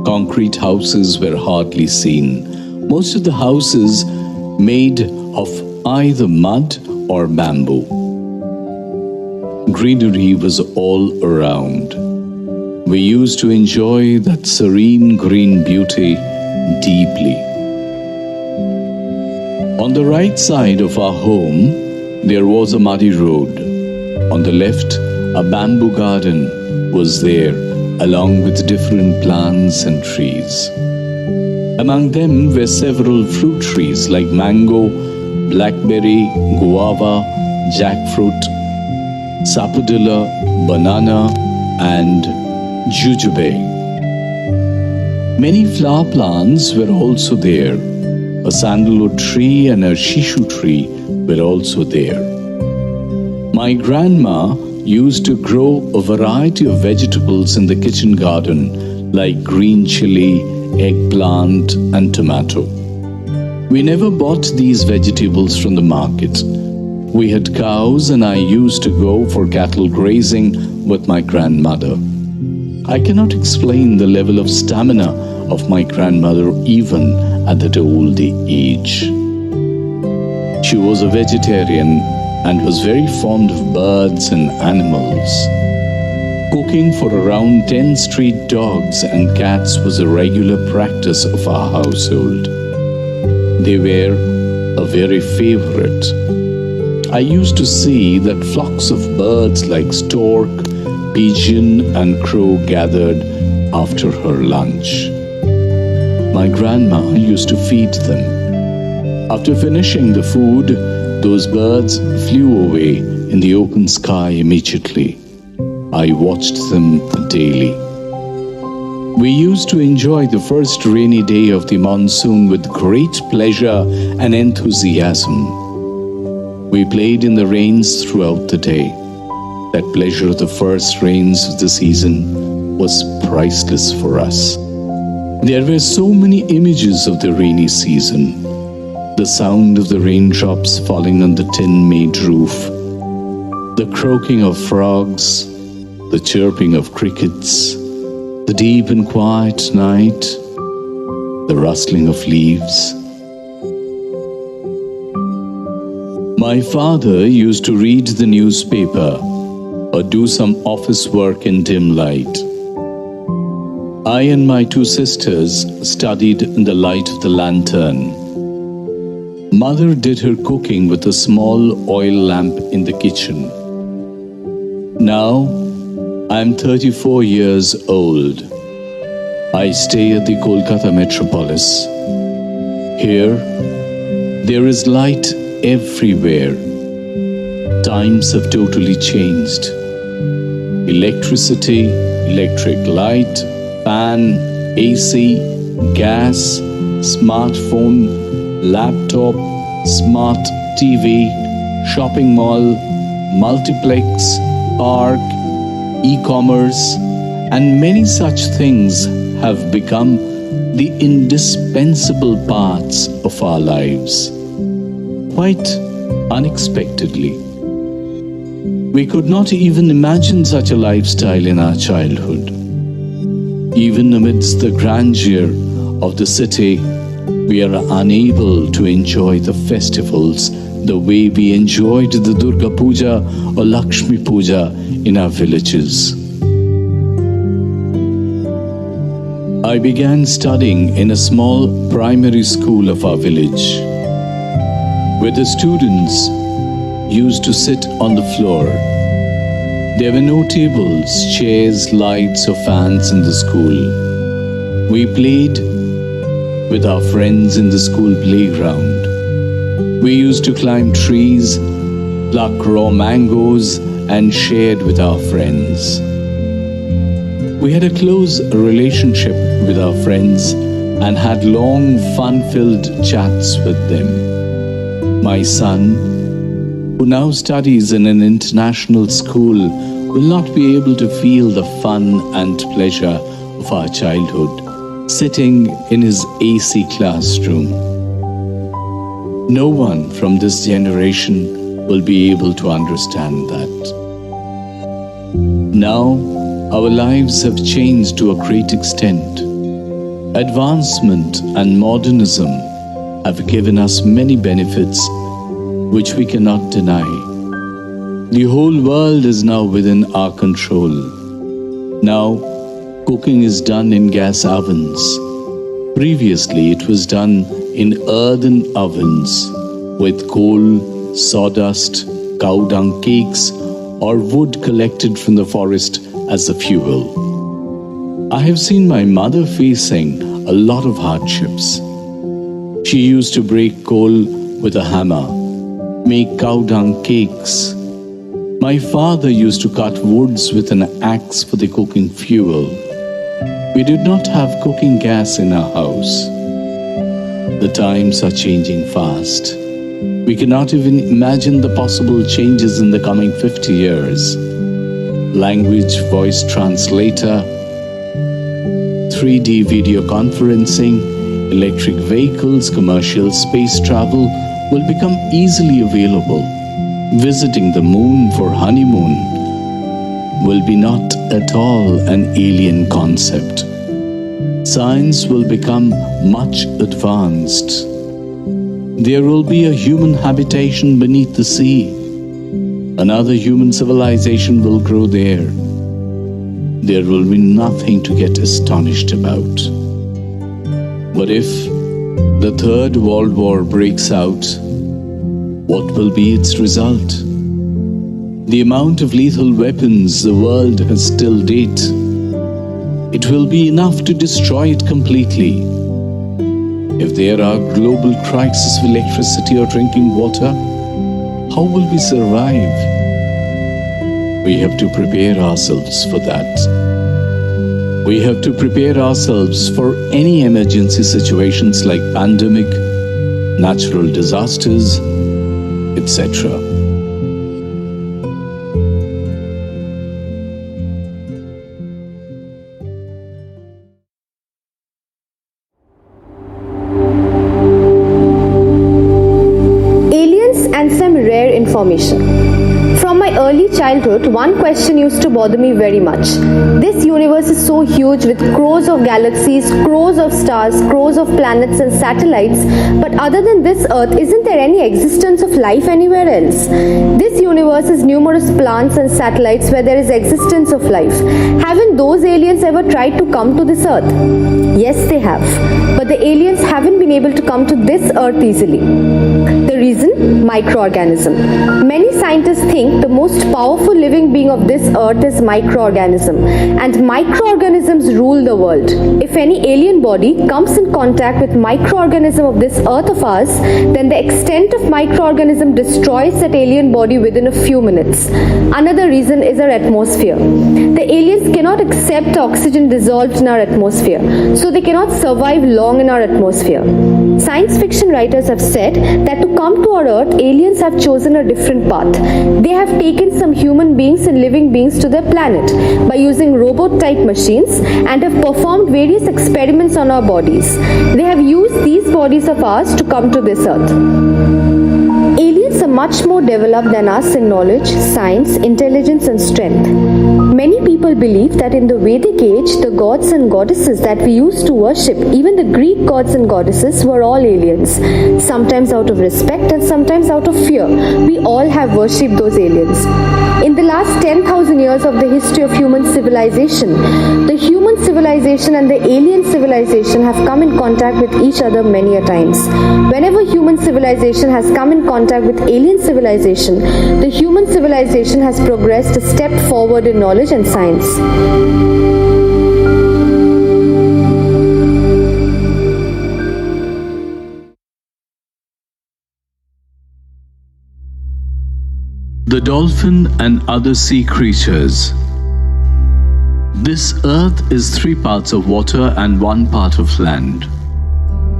Concrete houses were hardly seen. Most of the houses made of either mud or bamboo. Greenery was all around. We used to enjoy that serene green beauty deeply. On the right side of our home, there was a muddy road. On the left, a bamboo garden was there, along with different plants and trees. Among them were several fruit trees like mango, blackberry, guava, jackfruit, sapodilla, banana, and jujube. Many flower plants were also there. A sandalwood tree and a shishu tree were also there. My grandma used to grow a variety of vegetables in the kitchen garden, like green chili, eggplant, and tomato. We never bought these vegetables from the market. We had cows, and I used to go for cattle grazing with my grandmother. I cannot explain the level of stamina of my grandmother even at that old age. She was a vegetarian and was very fond of birds and animals. Cooking for around 10 street dogs and cats was a regular practice of our household. They were a very favorite. I used to see that flocks of birds like stork, pigeon, and crow gathered after her lunch. My grandma used to feed them. After finishing the food, those birds flew away in the open sky immediately. I watched them daily. We used to enjoy the first rainy day of the monsoon with great pleasure and enthusiasm. We played in the rains throughout the day. That pleasure of the first rains of the season was priceless for us. There were so many images of the rainy season. The sound of the raindrops falling on the tin-made roof, the croaking of frogs, the chirping of crickets, the deep and quiet night, the rustling of leaves. My father used to read the newspaper or do some office work in dim light. I and my two sisters studied in the light of the lantern. Mother did her cooking with a small oil lamp in the kitchen. Now, I am 34 years old. I stay at the Kolkata metropolis. Here, there is light everywhere. Times have totally changed. Electricity, electric light, fan, AC, gas, smartphone, laptop, smart TV, shopping mall, multiplex, park, e-commerce, and many such things have become the indispensable parts of our lives. Quite unexpectedly. We could not even imagine such a lifestyle in our childhood. Even amidst the grandeur of the city, we are unable to enjoy the festivals the way we enjoyed the Durga Puja or Lakshmi Puja in our villages. I began studying in a small primary school of our village, where the students used to sit on the floor. There were no tables, chairs, lights, or fans in the school. We played with our friends in the school playground. We used to climb trees, pluck raw mangoes, and shared with our friends. We had a close relationship with our friends and had long, fun-filled chats with them. My son, who now studies in an international school, will not be able to feel the fun and pleasure of our childhood, sitting in his AC classroom. No one from this generation will be able to understand that. Now, our lives have changed to a great extent. Advancement and modernism have given us many benefits which we cannot deny. The whole world is now within our control. Now, cooking is done in gas ovens. Previously, it was done in earthen ovens with coal, sawdust, cow dung cakes, or wood collected from the forest as the fuel. I have seen my mother facing a lot of hardships. She used to break coal with a hammer, make cow dung cakes. My father used to cut woods with an axe for the cooking fuel. We did not have cooking gas in our house. The times are changing fast. We cannot even imagine the possible changes in the coming 50 years. Language voice translator, 3D video conferencing, electric vehicles, commercial space travel will become easily available. Visiting the moon for honeymoon will be not at all an alien concept. Science will become much advanced. There will be a human habitation beneath the sea. Another human civilization will grow there. There will be nothing to get astonished about. But if the Third World War breaks out, what will be its result? The amount of lethal weapons the world has till date, it will be enough to destroy it completely. If there are global crises of electricity or drinking water, how will we survive? We have to prepare ourselves for that. We have to prepare ourselves for any emergency situations like pandemic, natural disasters, etc. Aliens and some rare information. From my early childhood, one question used to bother me very much. This universe is so huge with crores of galaxies, crores of stars, crores of planets and satellites, but other than this Earth, isn't there any existence of life anywhere else? This universe has numerous plants and satellites where there is existence of life. Haven't those aliens ever tried to come to this Earth? Yes, they have. But the aliens haven't been able to come to this Earth easily. The reason? Microorganism. Many scientists think the most powerful living being of this earth is microorganism, and microorganisms rule the world. If any alien body comes in contact with microorganism of this earth of ours, then the extent of microorganism destroys that alien body within a few minutes. Another reason is our atmosphere. The aliens cannot accept oxygen dissolved in our atmosphere, so they cannot survive long in our atmosphere. Science fiction writers have said that to come to our earth, aliens have chosen a different path. They have taken some human beings and living beings to their planet by using robot-type machines and have performed various experiments on our bodies. They have used these bodies of ours to come to this earth. Aliens are much more developed than us in knowledge, science, intelligence and strength. Many people believe that in the Vedic age, the gods and goddesses that we used to worship, even the Greek gods and goddesses, were all aliens. Sometimes out of respect and sometimes out of fear. We all have worshipped those aliens. In the last 10,000 years of the history of human civilization, the human civilization and the alien civilization have come in contact with each other many a times. Whenever human civilization has come in contact with alien civilization, the human civilization has progressed a step forward in knowledge and science. The dolphin and other sea creatures. This earth is 3 parts of water and 1 part of land.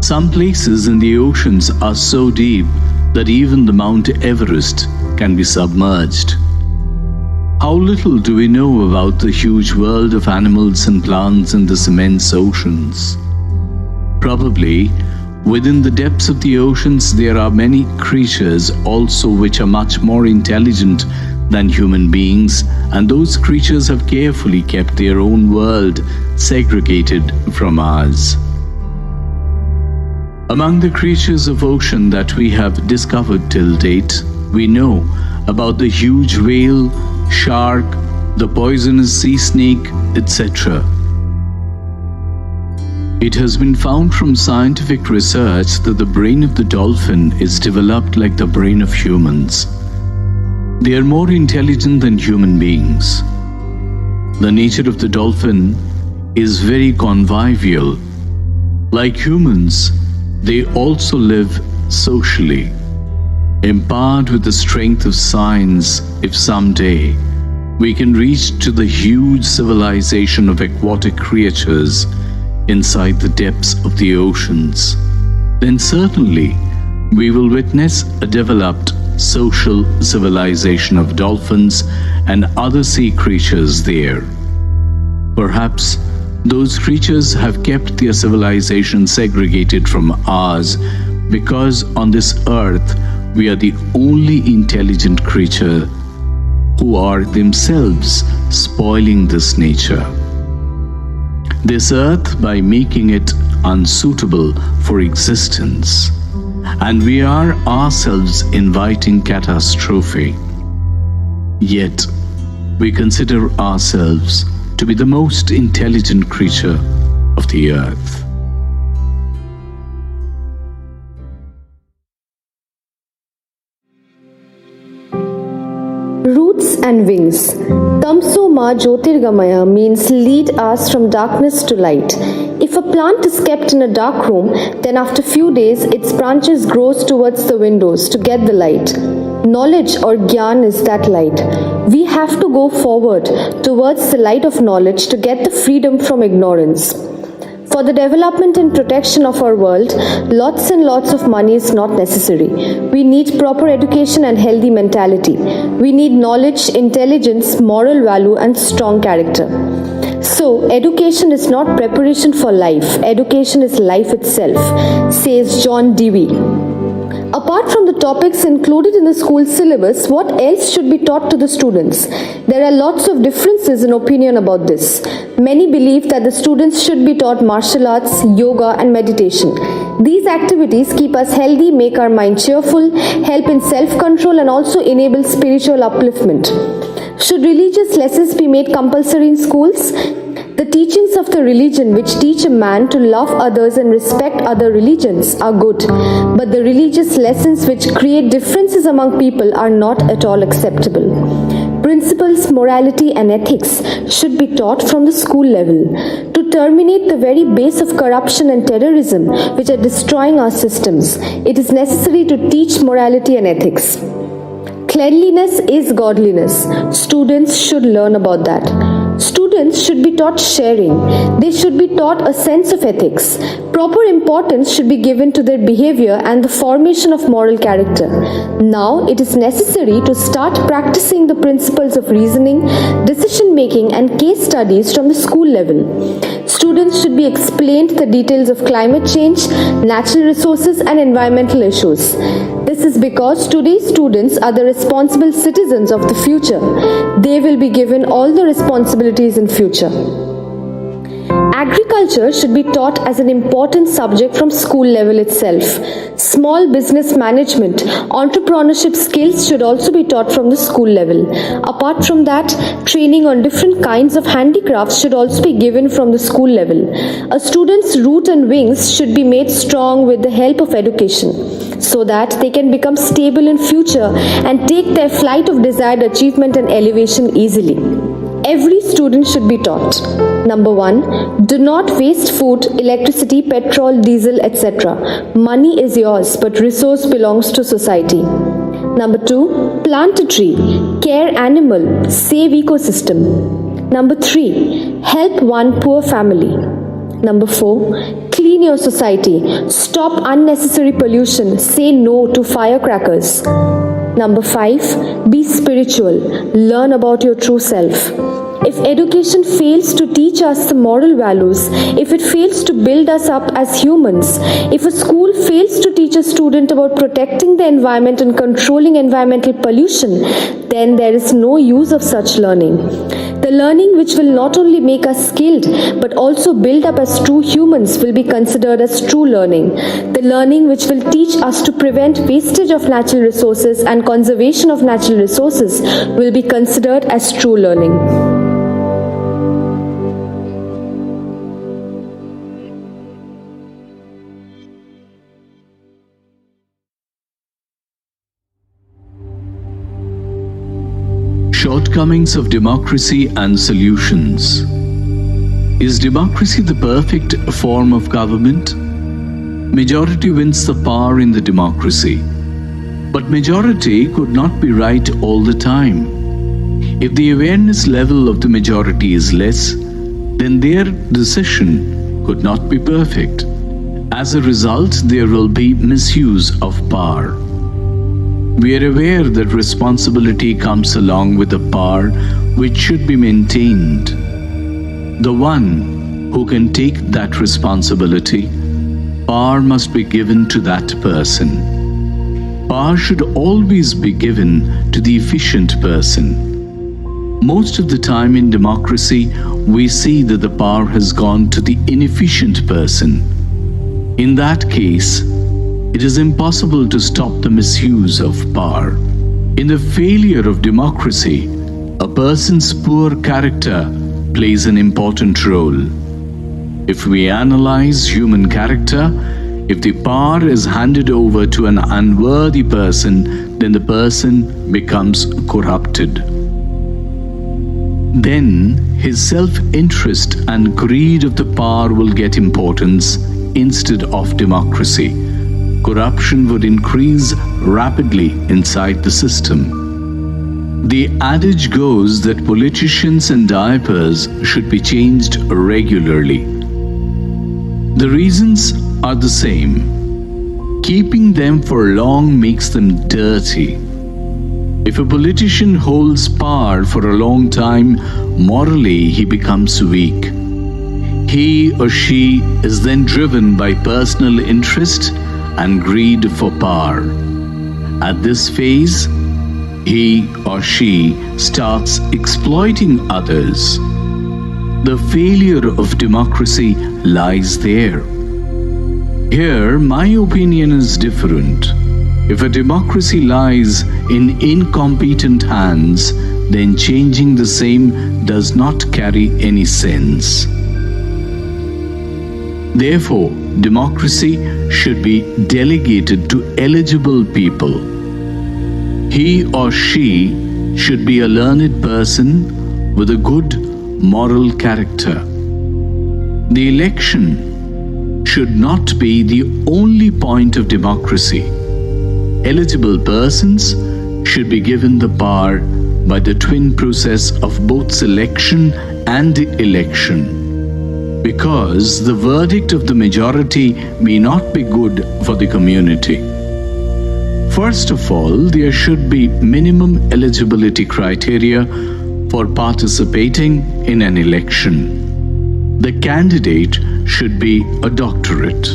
Some places in the oceans are so deep that even the Mount Everest can be submerged. How little do we know about the huge world of animals and plants in this immense oceans? Probably, within the depths of the oceans, there are many creatures also which are much more intelligent than human beings, and those creatures have carefully kept their own world segregated from ours. Among the creatures of ocean that we have discovered till date, we know about the huge whale, shark, the poisonous sea snake, etc. It has been found from scientific research that the brain of the dolphin is developed like the brain of humans. They are more intelligent than human beings. The nature of the dolphin is very convivial. Like humans, they also live socially. Empowered with the strength of science, if someday we can reach to the huge civilization of aquatic creatures inside the depths of the oceans, then certainly we will witness a developed social civilization of dolphins and other sea creatures there. Perhaps those creatures have kept their civilization segregated from ours because on this earth we are the only intelligent creature who are themselves spoiling this nature. This earth by making it unsuitable for existence, and we are ourselves inviting catastrophe. Yet we consider ourselves to be the most intelligent creature of the earth. Roots and wings. Tamso ma Jyotirgamaya means lead us from darkness to light. If a plant is kept in a dark room, then after few days its branches grows towards the windows to get the light. Knowledge or Gyan is that light. We have to go forward towards the light of knowledge to get the freedom from ignorance. For the development and protection of our world, lots and lots of money is not necessary. We need proper education and healthy mentality. We need knowledge, intelligence, moral value and strong character. So, education is not preparation for life. Education is life itself, says John Dewey. Apart from the topics included in the school syllabus, what else should be taught to the students? There are lots of differences in opinion about this. Many believe that the students should be taught martial arts, yoga and meditation. These activities keep us healthy, make our mind cheerful, help in self-control and also enable spiritual upliftment. Should religious lessons be made compulsory in schools? The teachings of the religion which teach a man to love others and respect other religions are good, but the religious lessons which create differences among people are not at all acceptable. Principles, morality and ethics should be taught from the school level to terminate the very base of corruption and terrorism which are destroying our systems. It is necessary to teach morality and ethics. Cleanliness is godliness. Students should learn about that. Students should be taught sharing. They should be taught a sense of ethics. Proper importance should be given to their behavior and the formation of moral character. Now it is necessary to start practicing the principles of reasoning, decision making and case studies from the school level. Students should be explained the details of climate change, natural resources and environmental issues. This is because today's students are the responsible citizens of the future. They will be given all the responsibilities in future. Agriculture should be taught as an important subject from school level itself. Small business management, entrepreneurship skills should also be taught from the school level. Apart from that, training on different kinds of handicrafts should also be given from the school level. A student's root and wings should be made strong with the help of education, so that they can become stable in future and take their flight of desired achievement and elevation easily. Every student should be taught. Number 1, do not waste food, electricity, petrol, diesel, etc. Money is yours, but resource belongs to society. Number 2, plant a tree, care animal, save ecosystem. Number 3, help one poor family. Number 4, clean your society, stop unnecessary pollution, say no to firecrackers. Number 5, be spiritual. Learn about your true self. If education fails to teach us the moral values, if it fails to build us up as humans, if a school fails to teach a student about protecting the environment and controlling environmental pollution, then there is no use of such learning. The learning which will not only make us skilled but also build up as true humans will be considered as true learning. The learning which will teach us to prevent wastage of natural resources and conservation of natural resources will be considered as true learning. Shortcomings of democracy and solutions. Is democracy the perfect form of government? Majority wins the power in the democracy. But majority could not be right all the time. If the awareness level of the majority is less, then their decision could not be perfect. As a result, there will be misuse of power. We are aware that responsibility comes along with the power which should be maintained. The one who can take that responsibility, power must be given to that person. Power should always be given to the efficient person. Most of the time in democracy, we see that the power has gone to the inefficient person. In that case, it is impossible to stop the misuse of power. In the failure of democracy, a person's poor character plays an important role. If we analyze human character, if the power is handed over to an unworthy person, then the person becomes corrupted. Then his self-interest and greed of the power will get importance instead of democracy. Corruption would increase rapidly inside the system. The adage goes that politicians and diapers should be changed regularly. The reasons are the same. Keeping them for long makes them dirty. If a politician holds power for a long time, morally he becomes weak. He or she is then driven by personal interest and greed for power. At this phase, he or she starts exploiting others. The failure of democracy lies there. Here, my opinion is different. If a democracy lies in incompetent hands, then changing the same does not carry any sense. Therefore, democracy should be delegated to eligible people. He or she should be a learned person with a good moral character. The election should not be the only point of democracy. Eligible persons should be given the power by the twin process of both selection and election. Because the verdict of the majority may not be good for the community. First of all, there should be minimum eligibility criteria for participating in an election. The candidate should be a doctorate.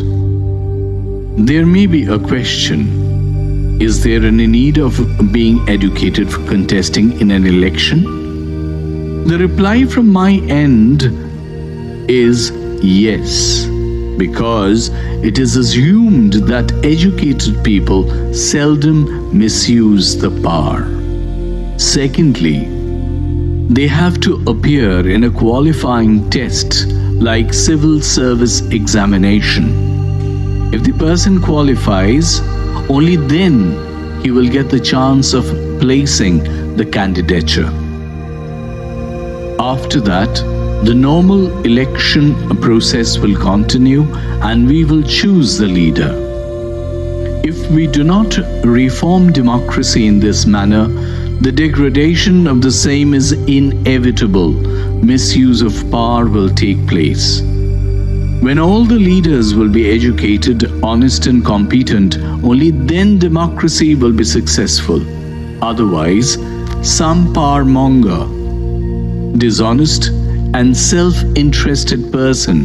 There may be a question: is there any need of being educated for contesting in an election? The reply from my end is yes, because it is assumed that educated people seldom misuse the power. Secondly, they have to appear in a qualifying test like civil service examination. If the person qualifies, only then he will get the chance of placing the candidature. After that, the normal election process will continue and we will choose the leader. If we do not reform democracy in this manner, the degradation of the same is inevitable. Misuse of power will take place. When all the leaders will be educated, honest and competent, only then democracy will be successful. Otherwise, some power monger, dishonest, and self-interested person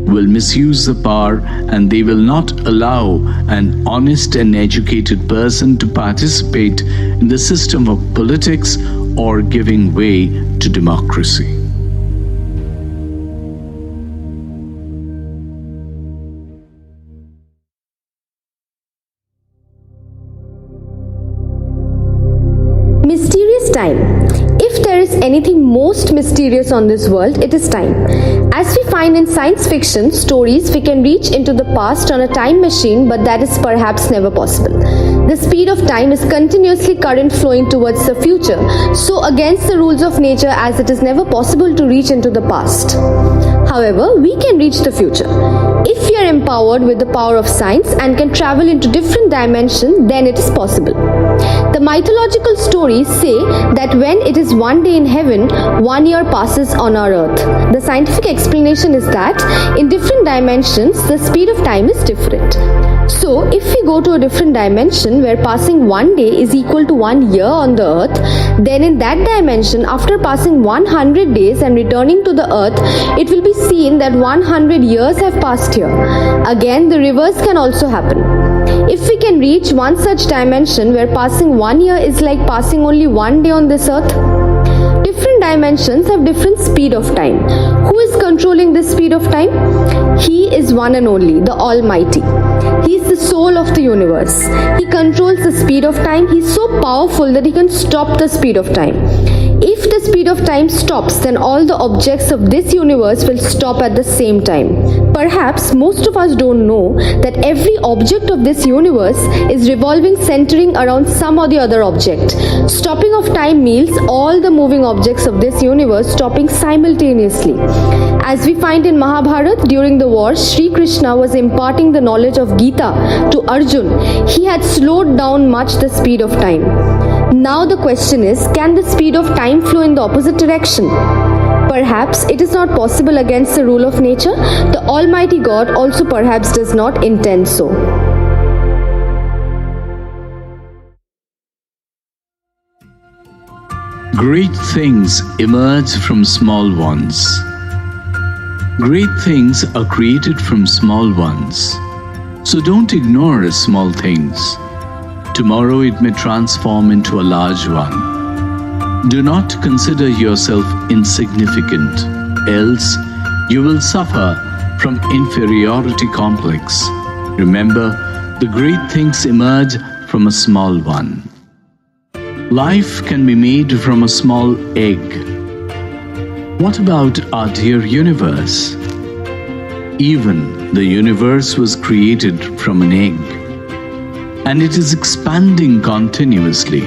will misuse the power, and they will not allow an honest and educated person to participate in the system of politics or giving way to democracy. Mysterious time. If there is anything most mysterious on this world, it is time. As we find in science fiction stories, we can reach into the past on a time machine, but that is perhaps never possible. The speed of time is continuously current flowing towards the future, so against the rules of nature, as it is never possible to reach into the past. However, we can reach the future. If we are empowered with the power of science and can travel into different dimensions, then it is possible. The mythological stories say that when it is one day in heaven, 1 year passes on our earth. The scientific explanation is that in different dimensions, the speed of time is different. So, if we go to a different dimension where passing 1 day is equal to 1 year on the earth, then in that dimension, after passing 100 days and returning to the earth, it will be seen that 100 years have passed here. Again, the reverse can also happen. If we can reach one such dimension where passing 1 year is like passing only 1 day on this earth, different dimensions have different speed of time. Who is controlling this speed of time? He is one and only, the Almighty. He is the soul of the universe. He controls the speed of time. He is so powerful that he can stop the speed of time. If the speed of time stops, then all the objects of this universe will stop at the same time. Perhaps most of us don't know that every object of this universe is revolving, centering around some or the other object. Stopping of time means all the moving objects of this universe stopping simultaneously. As we find in Mahabharata, during the war, Sri Krishna was imparting the knowledge of Gita to Arjun. He had slowed down much the speed of time. Now the question is, can the speed of time flow in the opposite direction? Perhaps it is not possible against the rule of nature. The Almighty God also perhaps does not intend so. Great things emerge from small ones. Great things are created from small ones. So don't ignore small things. Tomorrow it may transform into a large one. Do not consider yourself insignificant, else you will suffer from inferiority complex. Remember, the great things emerge from a small one. Life can be made from a small egg. What about our dear universe? Even the universe was created from an egg, and it is expanding continuously.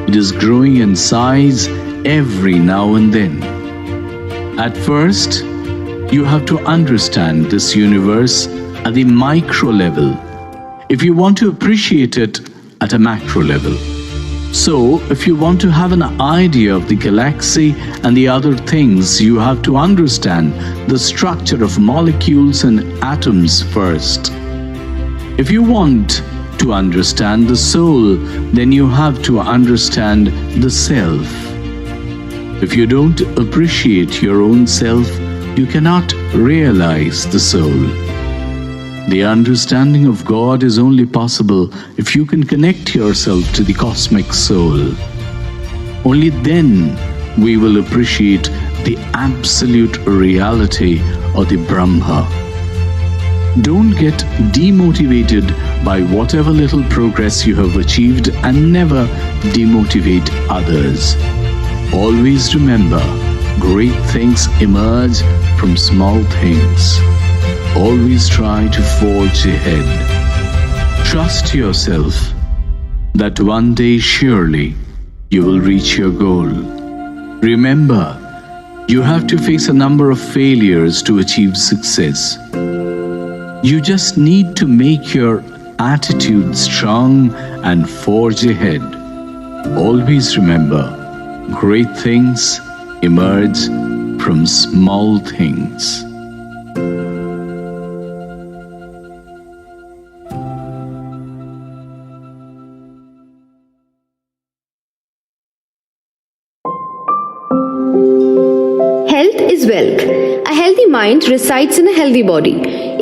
It is growing in size every now and then. At first, you have to understand this universe at the micro level if you want to appreciate it at a macro level. So, if you want to have an idea of the galaxy and the other things, you have to understand the structure of molecules and atoms first. If you want to understand the soul, then you have to understand the self. If you don't appreciate your own self, you cannot realize the soul. The understanding of God is only possible if you can connect yourself to the cosmic soul. Only then we will appreciate the absolute reality of the Brahma. Don't get demotivated by whatever little progress you have achieved, and never demotivate others. Always remember, great things emerge from small things. Always try to forge ahead. Trust yourself that one day surely you will reach your goal. Remember, you have to face a number of failures to achieve success. You just need to make your attitude strong and forge ahead. Always remember, great things emerge from small things. Health is wealth. A healthy mind resides in a healthy body.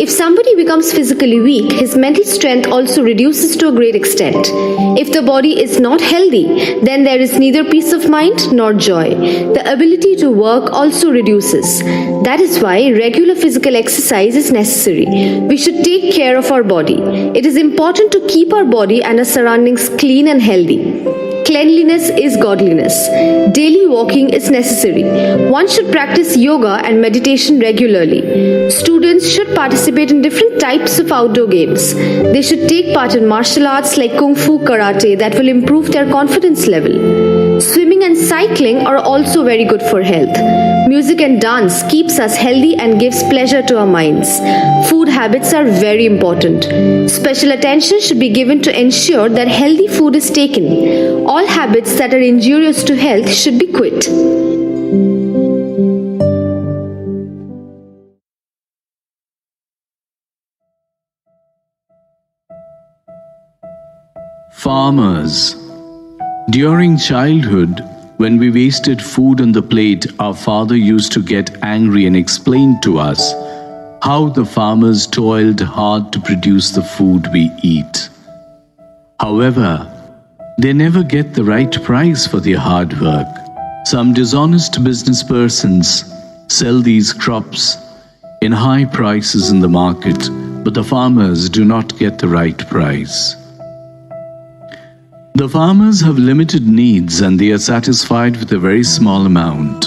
If somebody becomes physically weak, his mental strength also reduces to a great extent. If the body is not healthy, then there is neither peace of mind nor joy. The ability to work also reduces. That is why regular physical exercise is necessary. We should take care of our body. It is important to keep our body and our surroundings clean and healthy. Cleanliness is godliness. Daily walking is necessary. One should practice yoga and meditation regularly. Students should participate in different types of outdoor games. They should take part in martial arts like Kung Fu, Karate that will improve their confidence level. Swimming and cycling are also very good for health. Music and dance keeps us healthy and gives pleasure to our minds. Food habits are very important. Special attention should be given to ensure that healthy food is taken. All habits that are injurious to health should be quit. Farmers. During childhood, when we wasted food on the plate, our father used to get angry and explain to us how the farmers toiled hard to produce the food we eat. However, they never get the right price for their hard work. Some dishonest business persons sell these crops in high prices in the market, but the farmers do not get the right price. The farmers have limited needs and they are satisfied with a very small amount.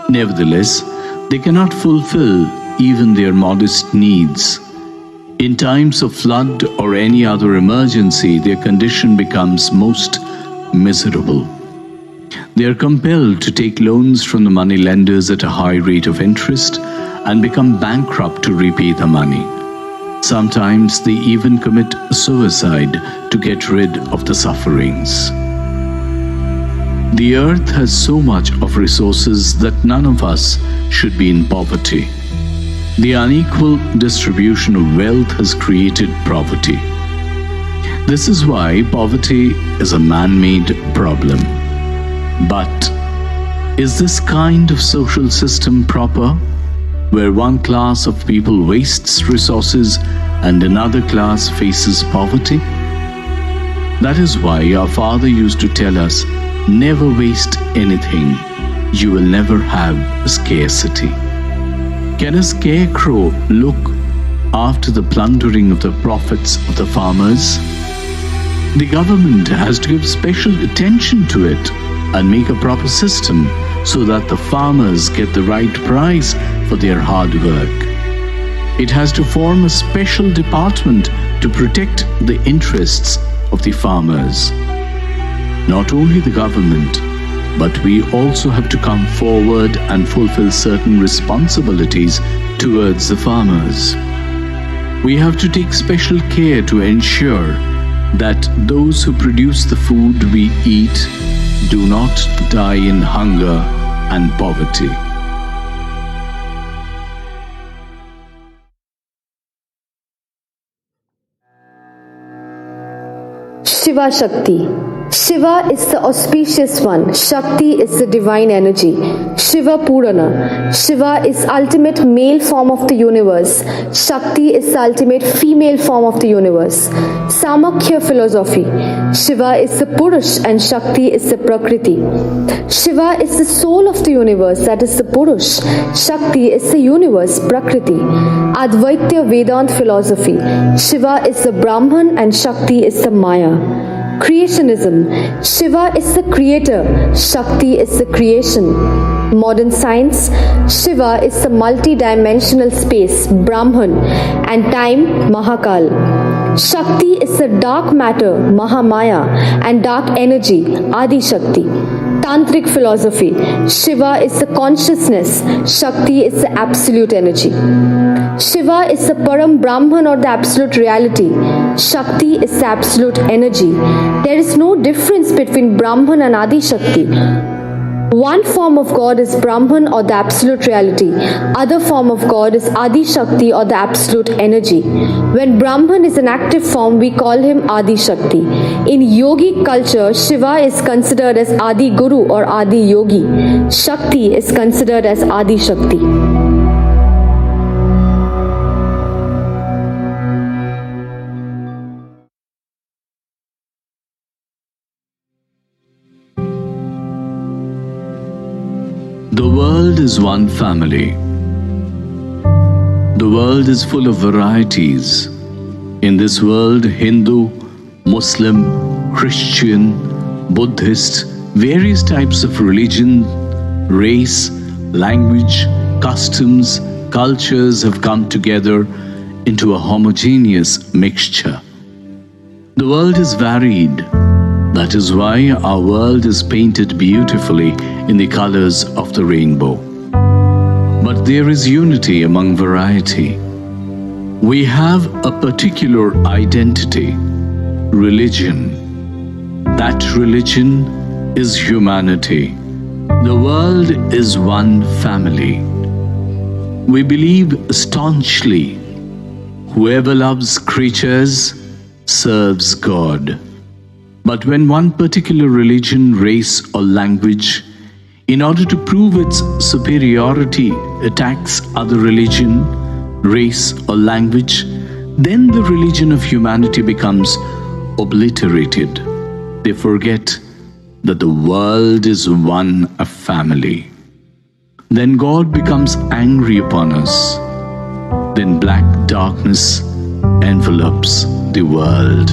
Nevertheless, they cannot fulfill even their modest needs. In times of flood or any other emergency, their condition becomes most miserable. They are compelled to take loans from the money lenders at a high rate of interest and become bankrupt to repay the money. Sometimes they even commit suicide to get rid of the sufferings. The earth has so much of resources that none of us should be in poverty. The unequal distribution of wealth has created poverty. This is why poverty is a man-made problem. But is this kind of social system proper, where one class of people wastes resources and another class faces poverty? That is why our father used to tell us, never waste anything. You will never have scarcity. Can a scarecrow look after the plundering of the profits of the farmers? The government has to give special attention to it and make a proper system so that the farmers get the right price for their hard work. It has to form a special department to protect the interests of the farmers. Not only the government, but we also have to come forward and fulfill certain responsibilities towards the farmers. We have to take special care to ensure that those who produce the food we eat do not die in hunger and poverty. Shiva Shakti. Shiva is the auspicious one. Shakti is the divine energy. Shiva Purana. Shiva is ultimate male form of the universe. Shakti is the ultimate female form of the universe. Samakya philosophy. Shiva is the Purush and Shakti is the Prakriti. Shiva is the soul of the universe, that is the Purush. Shakti is the universe, Prakriti. Advaita Vedant philosophy. Shiva is the Brahman and Shakti is the Maya. Creationism. Shiva is the creator, Shakti is the creation. Modern science. Shiva is the multi-dimensional space, Brahman, and time, Mahakal. Shakti is the dark matter, Mahamaya, and dark energy, Adi Shakti. Tantric philosophy. Shiva is the consciousness, Shakti is the absolute energy. Shiva is the Param Brahman or the absolute reality. Shakti is the absolute energy. There is no difference between Brahman and Adi Shakti. One form of God is Brahman or the absolute reality. Other form of God is Adi Shakti or the absolute energy. When Brahman is an active form, we call him Adi Shakti. In yogic culture, Shiva is considered as Adi Guru or Adi Yogi. Shakti is considered as Adi Shakti. The world is one family. The world is full of varieties. In this world, Hindu, Muslim, Christian, Buddhist, various types of religion, race, language, customs, cultures have come together into a homogeneous mixture. The world is varied. That is why our world is painted beautifully in the colors of the rainbow. But there is unity among variety. We have a particular identity, religion. That religion is humanity. The world is one family. We believe staunchly, whoever loves creatures serves God. But when one particular religion, race, or language, in order to prove its superiority, attacks other religion, race, or language, then the religion of humanity becomes obliterated. They forget that the world is one family. Then God becomes angry upon us. Then black darkness envelops the world.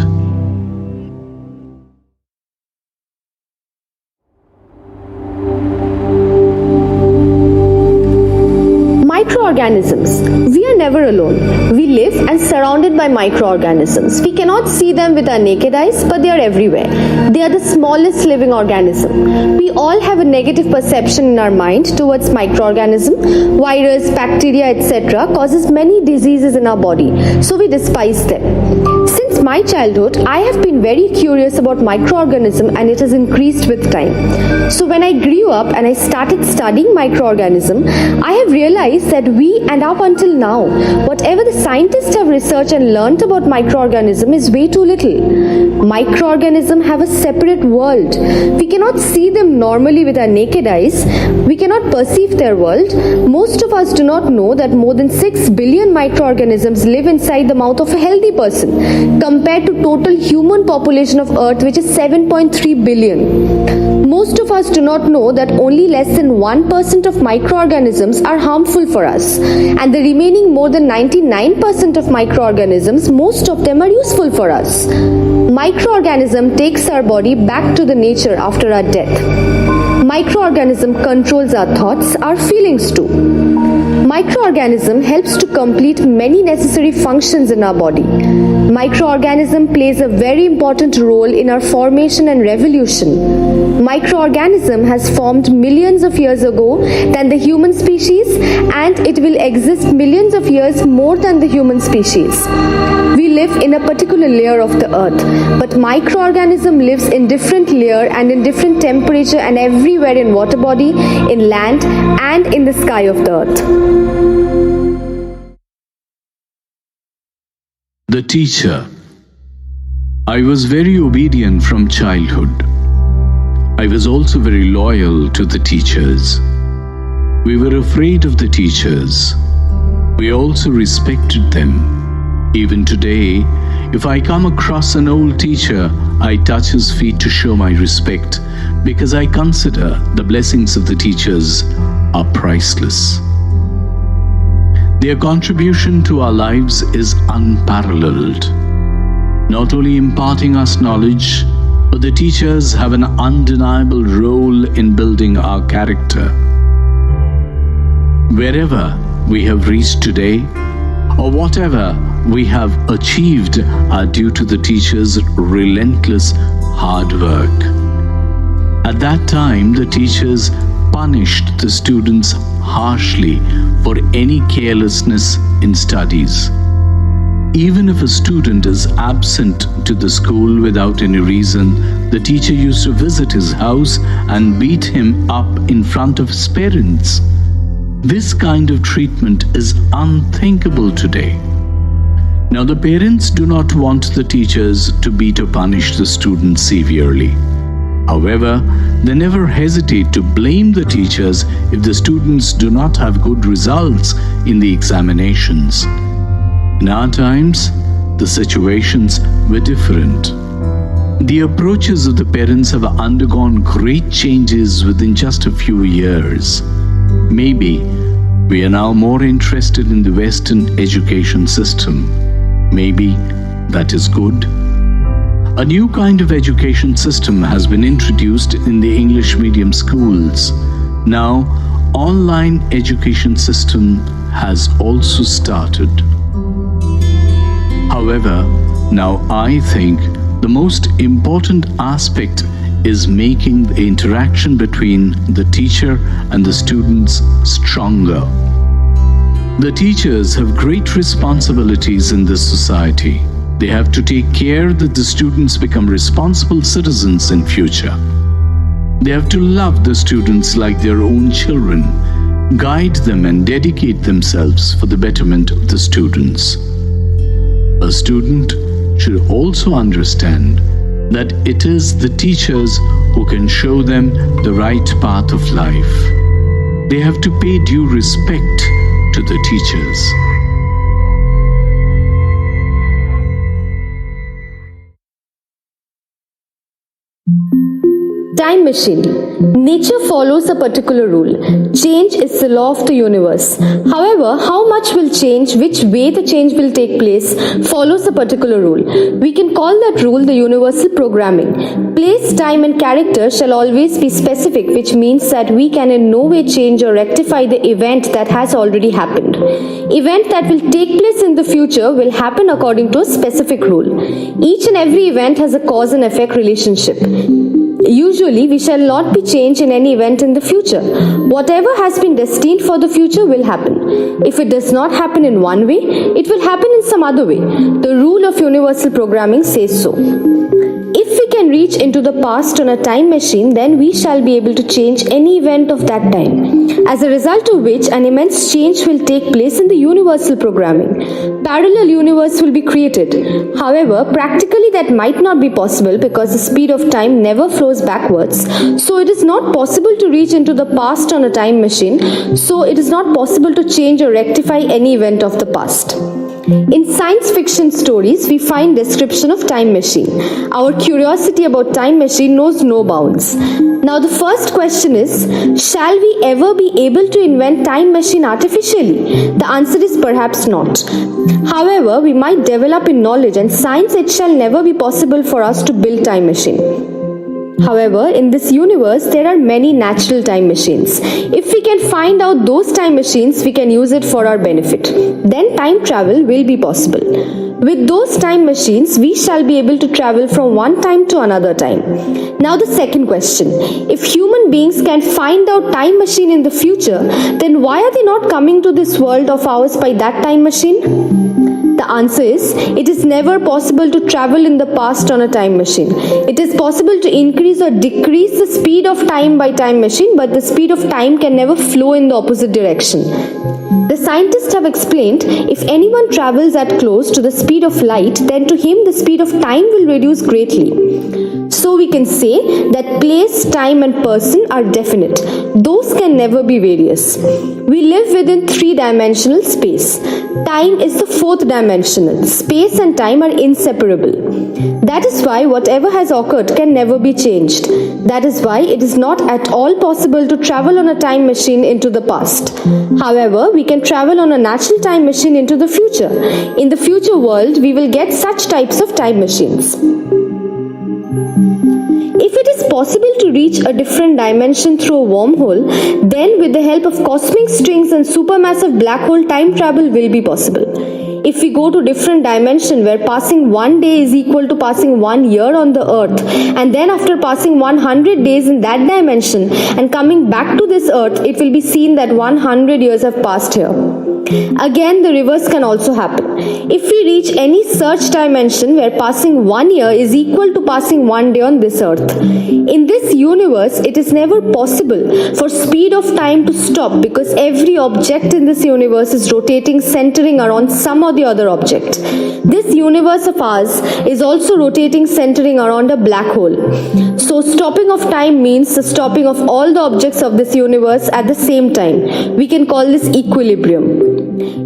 Microorganisms. We are never alone. We live and surrounded by microorganisms. We cannot see them with our naked eyes, but they are everywhere. They are the smallest living organism. We all have a negative perception in our mind towards microorganism. Virus, bacteria, etc. causes many diseases in our body, so we despise them. Since my childhood, I have been very curious about microorganism and it has increased with time. So when I grew up and I started studying microorganism, I have realized that we and up until now, whatever the scientists have researched and learnt about microorganism is way too little. Microorganisms have a separate world. We cannot see them normally with our naked eyes. We cannot perceive their world. Most of us do not know that more than 6 billion microorganisms live inside the mouth of a healthy person, compared to total human population of Earth, which is 7.3 billion. Most of us do not know that only less than 1% of microorganisms are harmful for us, and the remaining more than 99% of microorganisms, most of them are useful for us. Microorganism takes our body back to the nature after our death. Microorganism controls our thoughts, our feelings too. Microorganism helps to complete many necessary functions in our body. Microorganism plays a very important role in our formation and revolution. Microorganism has formed millions of years ago than the human species, and it will exist millions of years more than the human species. We live in a particular layer of the earth, but microorganism lives in different layer and in different temperature and everywhere in water body, in land and in the sky of the earth. The teacher. I was very obedient from childhood. I was also very loyal to the teachers. We were afraid of the teachers. We also respected them. Even today, if I come across an old teacher, I touch his feet to show my respect, because I consider the blessings of the teachers are priceless. Their contribution to our lives is unparalleled, not only imparting us knowledge, but the teachers have an undeniable role in building our character. Wherever we have reached today, or whatever we have achieved, are due to the teachers' relentless hard work. At that time, the teachers punished the students harshly for any carelessness in studies. Even if a student is absent to the school without any reason, the teacher used to visit his house and beat him up in front of his parents. This kind of treatment is unthinkable today. Now, the parents do not want the teachers to beat or punish the students severely. However, they never hesitate to blame the teachers if the students do not have good results in the examinations. In our times, the situations were different. The approaches of the parents have undergone great changes within just a few years. Maybe we are now more interested in the Western education system. Maybe that is good. A new kind of education system has been introduced in the English medium schools. Now, online education system has also started. However, now I think the most important aspect is making the interaction between the teacher and the students stronger. The teachers have great responsibilities in this society. They have to take care that the students become responsible citizens in future. They have to love the students like their own children, guide them and dedicate themselves for the betterment of the students. A student should also understand that it is the teachers who can show them the right path of life. They have to pay due respect to the teachers. Time machine. Nature follows a particular rule. Change is the law of the universe. However, how much will change, which way the change will take place, follows a particular rule. We can call that rule the universal programming. Place, time and character shall always be specific, which means that we can in no way change or rectify the event that has already happened. Event that will take place in the future will happen according to a specific rule. Each and every event has a cause and effect relationship. Usually, we shall not be changed in any event in the future. Whatever has been destined for the future will happen. If it does not happen in one way, it will happen in some other way. The rule of universal programming says so. If we can reach into the past on a time machine, then we shall be able to change any event of that time, as a result of which an immense change will take place in the universal programming. Parallel universe will be created. However, practically that might not be possible because the speed of time never flows backwards. So it is not possible to reach into the past on a time machine. So it is not possible to change or rectify any event of the past. In science fiction stories, we find description of time machine. Our curiosity about time machine knows no bounds. Now the first question is, shall we ever be able to invent time machine artificially? The answer is perhaps not. However, we might develop in knowledge and science it shall never be possible for us to build time machine. However, in this universe, there are many natural time machines. If we can find out those time machines, we can use it for our benefit. Then time travel will be possible. With those time machines, we shall be able to travel from one time to another time. Now the second question. If human beings can find out time machine in the future, then why are they not coming to this world of ours by that time machine? The answer is, it is never possible to travel in the past on a time machine. It is possible to increase or decrease the speed of time by time machine, but the speed of time can never flow in the opposite direction. The scientists have explained, if anyone travels at close to the speed of light, then to him the speed of time will reduce greatly. So we can say that place, time and person are definite. Those can never be various. We live within three-dimensional space. Time is the fourth dimensional. Space and time are inseparable. That is why whatever has occurred can never be changed. That is why it is not at all possible to travel on a time machine into the past. However, we can travel on a natural time machine into the future. In the future world, we will get such types of time machines. If it is possible to reach a different dimension through a wormhole, then with the help of cosmic strings and supermassive black hole, time travel will be possible. If we go to different dimension where passing one day is equal to passing 1 year on the earth, and then after passing 100 days in that dimension and coming back to this earth, it will be seen that 100 years have passed here. Again, the reverse can also happen. If we reach any such dimension where passing 1 year is equal to passing 1 day on this earth, in this universe, it is never possible for speed of time to stop because every object in this universe is rotating, centering around some or the other object. This universe of ours is also rotating, centering around a black hole. So stopping of time means the stopping of all the objects of this universe at the same time. We can call this equilibrium.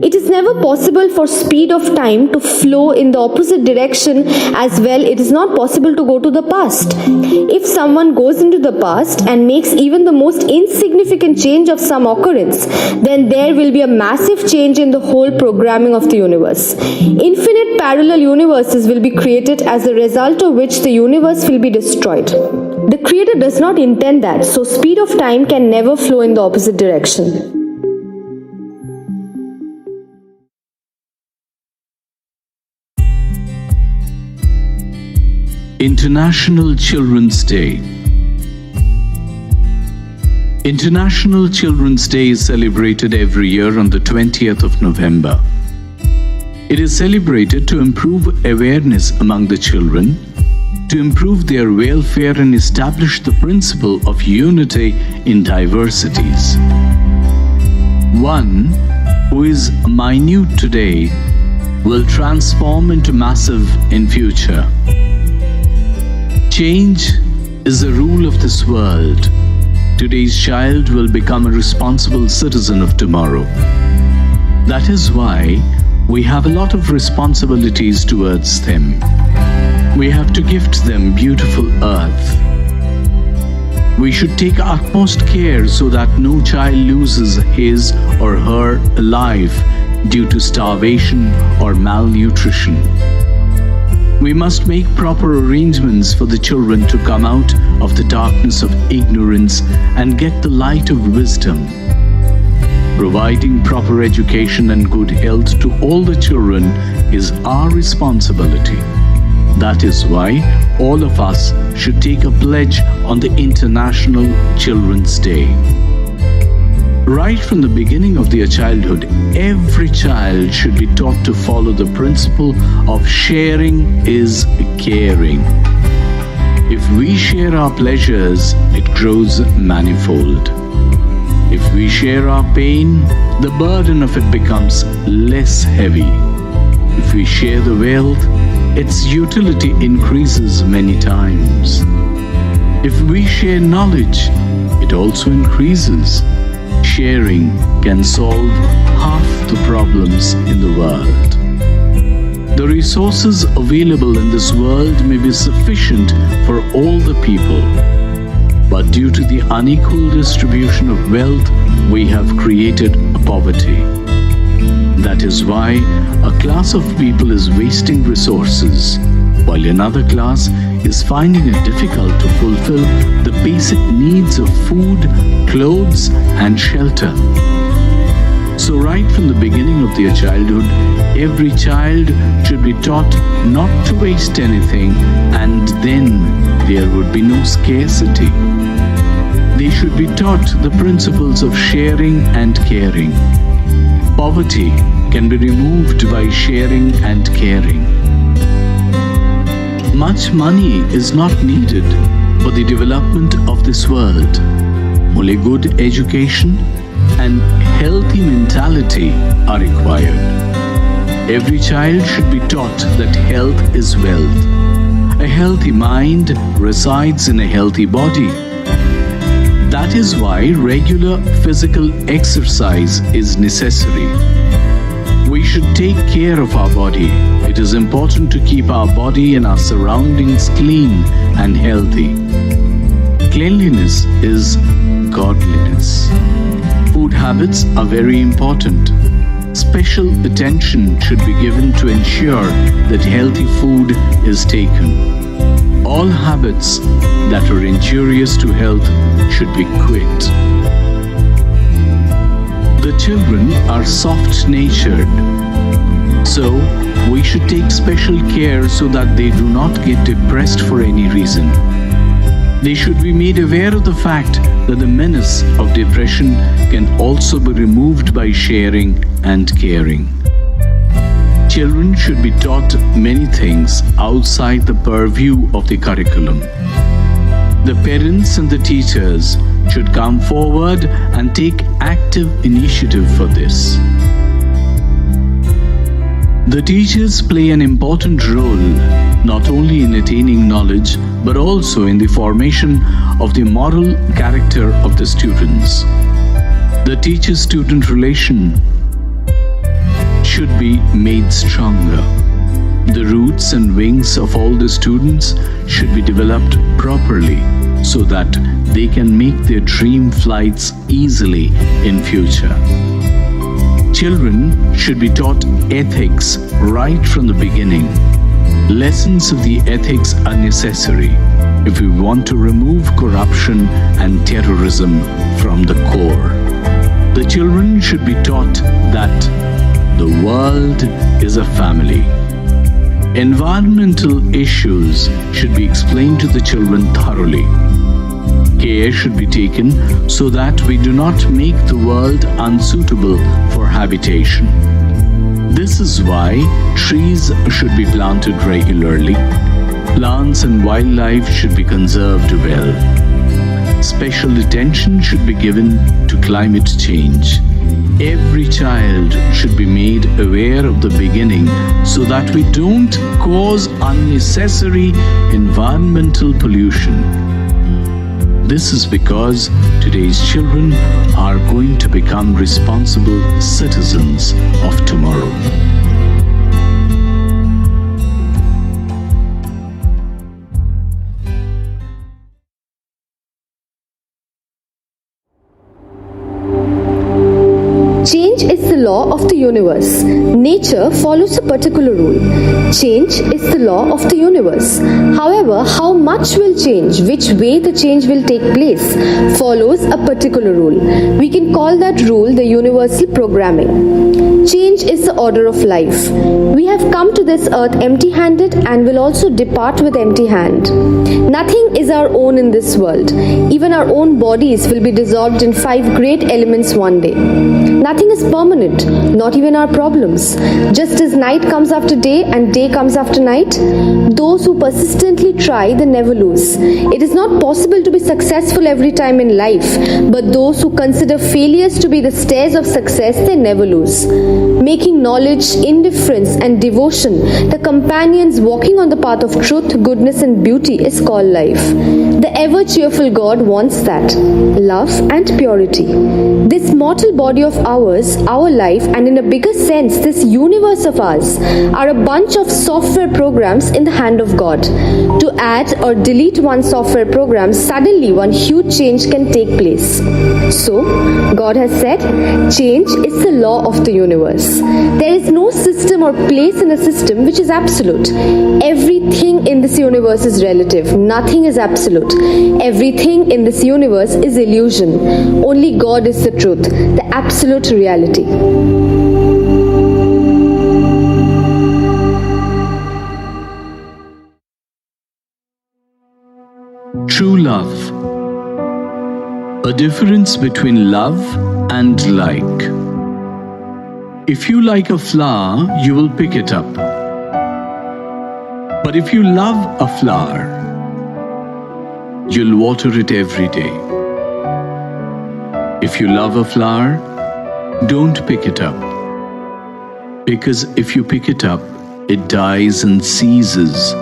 It is never possible for speed of time to flow in the opposite direction as well. It is not possible to go to the past. If someone goes into the past and makes even the most insignificant change of some occurrence, then there will be a massive change in the whole programming of the universe. Infinite parallel universes will be created, as a result of which the universe will be destroyed. The Creator does not intend that, so speed of time can never flow in the opposite direction. International Children's Day. International Children's Day is celebrated every year on the 20th of November. It is celebrated to improve awareness among the children, to improve their welfare and establish the principle of unity in diversities. One who is minute today will transform into massive in future. Change is the rule of this world. Today's child will become a responsible citizen of tomorrow. That is why we have a lot of responsibilities towards them. We have to gift them beautiful earth. We should take utmost care so that no child loses his or her life due to starvation or malnutrition. We must make proper arrangements for the children to come out of the darkness of ignorance and get the light of wisdom. Providing proper education and good health to all the children is our responsibility. That is why all of us should take a pledge on the International Children's Day. Right from the beginning of their childhood, every child should be taught to follow the principle of sharing is caring. If we share our pleasures, it grows manifold. If we share our pain, the burden of it becomes less heavy. If we share the wealth, its utility increases many times. If we share knowledge, it also increases. Sharing can solve half the problems in the world. The resources available in this world may be sufficient for all the people, but due to the unequal distribution of wealth, we have created a poverty. That is why a class of people is wasting resources, while another class is finding it difficult to fulfill the basic needs of food, clothes, and shelter. So right from the beginning of their childhood, every child should be taught not to waste anything, and then there would be no scarcity. They should be taught the principles of sharing and caring. Poverty can be removed by sharing and caring. Much money is not needed for the development of this world. Only good education and healthy mentality are required. Every child should be taught that health is wealth. A healthy mind resides in a healthy body. That is why regular physical exercise is necessary. We should take care of our body. It is important to keep our body and our surroundings clean and healthy. Cleanliness is godliness. Food habits are very important. Special attention should be given to ensure that healthy food is taken. All habits that are injurious to health should be quit. The children are soft-natured, so we should take special care so that they do not get depressed for any reason. They should be made aware of the fact that the menace of depression can also be removed by sharing and caring. Children should be taught many things outside the purview of the curriculum. The parents and the teachers should come forward and take active initiative for this. The teachers play an important role not only in attaining knowledge but also in the formation of the moral character of the students. The teacher-student relation should be made stronger. The roots and wings of all the students should be developed properly so that they can make their dream flights easily in future. Children should be taught ethics right from the beginning. Lessons of the ethics are necessary if we want to remove corruption and terrorism from the core. The children should be taught that the world is a family. Environmental issues should be explained to the children thoroughly. Care should be taken so that we do not make the world unsuitable for habitation. This is why trees should be planted regularly. Plants and wildlife should be conserved well. Special attention should be given to climate change. Every child should be made aware of the beginning so that we don't cause unnecessary environmental pollution. This is because today's children are going to become responsible citizens of tomorrow. Change is the law of the universe. Nature follows a particular rule. Change is the law of the universe. However, how much will change, which way the change will take place, follows a particular rule. We can call that rule the universal programming. Change is the order of life. We have come to this earth empty-handed and will also depart with empty hand. Nothing is our own in this world. Even our own bodies will be dissolved in 5 great elements one day. Nothing is permanent, not even our problems. Just as night comes after day and day comes after night, those who persistently try, they never lose. It is not possible to be successful every time in life, but those who consider failures to be the stairs of success, they never lose. Making knowledge, indifference and devotion the companions walking on the path of truth, goodness and beauty is called life. The ever-cheerful God wants that, love and purity. This mortal body of ours, our life, and in a bigger sense, this universe of ours, are a bunch of software programs in the hand of God. To add or delete one software program, suddenly one huge change can take place. So, God has said, change is the law of the universe. There is no system or place in a system which is absolute. Everything in this universe is relative. Nothing is absolute. Everything in this universe is illusion. Only God is the truth, the absolute reality. True love. A difference between love and like. If you like a flower, you will pick it up. But if you love a flower, you'll water it every day. If you love a flower, don't pick it up. Because if you pick it up, it dies and ceases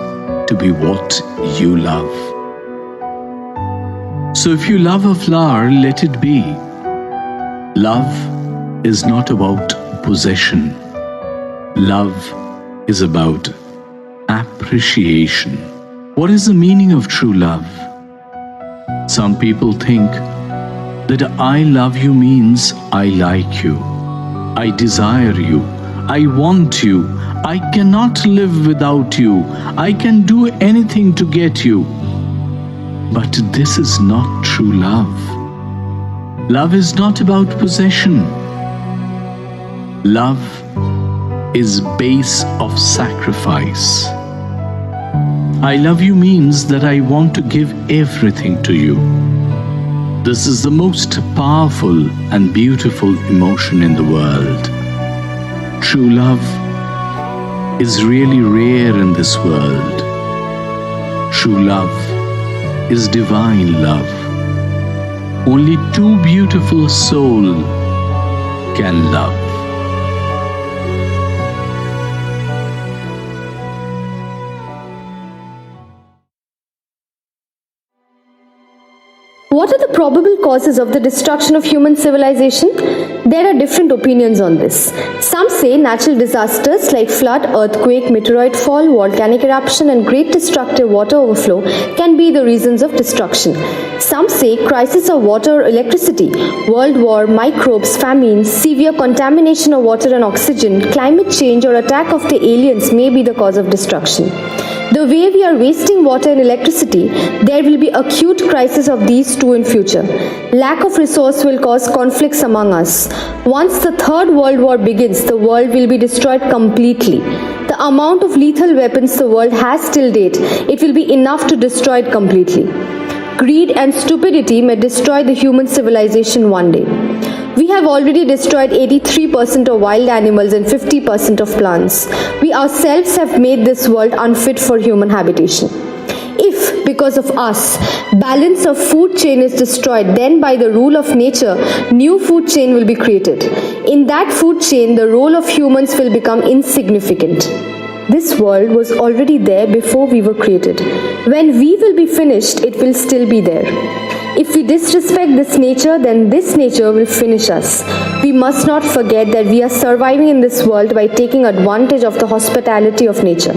to be what you love. So if you love a flower, let it be. Love is not about possession. Love is about appreciation. What is the meaning of true love? Some people think that I love you means I like you, I desire you, I want you, I cannot live without you, I can do anything to get you. But this is not true love. Love is not about possession. Love is base of sacrifice. I love you means that I want to give everything to you. This is the most powerful and beautiful emotion in the world. True love is really rare in this world. True love is divine love. Only two beautiful souls can love. What are the probable causes of the destruction of human civilization? There are different opinions on this. Some say natural disasters like flood, earthquake, meteoroid fall, volcanic eruption and great destructive water overflow can be the reasons of destruction. Some say crisis of water or electricity, world war, microbes, famines, severe contamination of water and oxygen, climate change or attack of the aliens may be the cause of destruction. The way we are wasting water and electricity, there will be acute crisis of these two in future. Lack of resource will cause conflicts among us. Once the Third World War begins, the world will be destroyed completely. The amount of lethal weapons the world has till date, it will be enough to destroy it completely. Greed and stupidity may destroy the human civilization one day. We have already destroyed 83% of wild animals and 50% of plants. We ourselves have made this world unfit for human habitation. If, because of us, balance of food chain is destroyed, then by the rule of nature, new food chain will be created. In that food chain, the role of humans will become insignificant. This world was already there before we were created. When we will be finished, it will still be there. If we disrespect this nature, then this nature will finish us. We must not forget that we are surviving in this world by taking advantage of the hospitality of nature.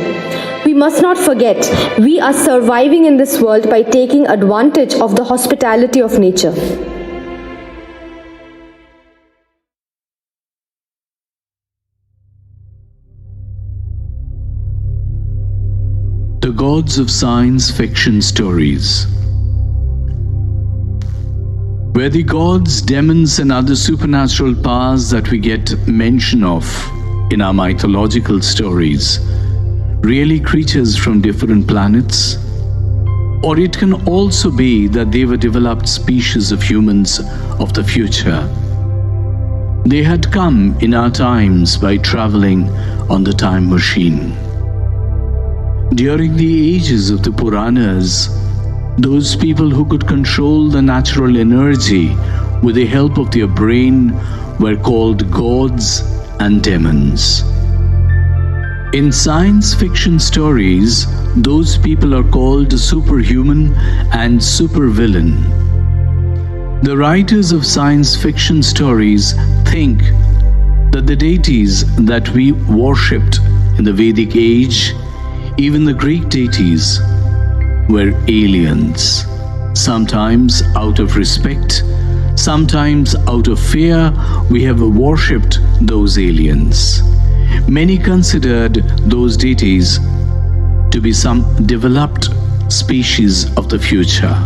We must not forget we are surviving in this world by taking advantage of the hospitality of nature. The gods of science fiction stories. Were the gods, demons and other supernatural powers that we get mention of in our mythological stories really creatures from different planets? Or it can also be that they were developed species of humans of the future. They had come in our times by traveling on the time machine. During the ages of the Puranas, those people who could control the natural energy with the help of their brain were called gods and demons. In science fiction stories, those people are called superhuman and supervillain. The writers of science fiction stories think that the deities that we worshipped in the Vedic age, even the Greek deities, were aliens. Sometimes out of respect, sometimes out of fear, we have worshipped those aliens. Many considered those deities to be some developed species of the future.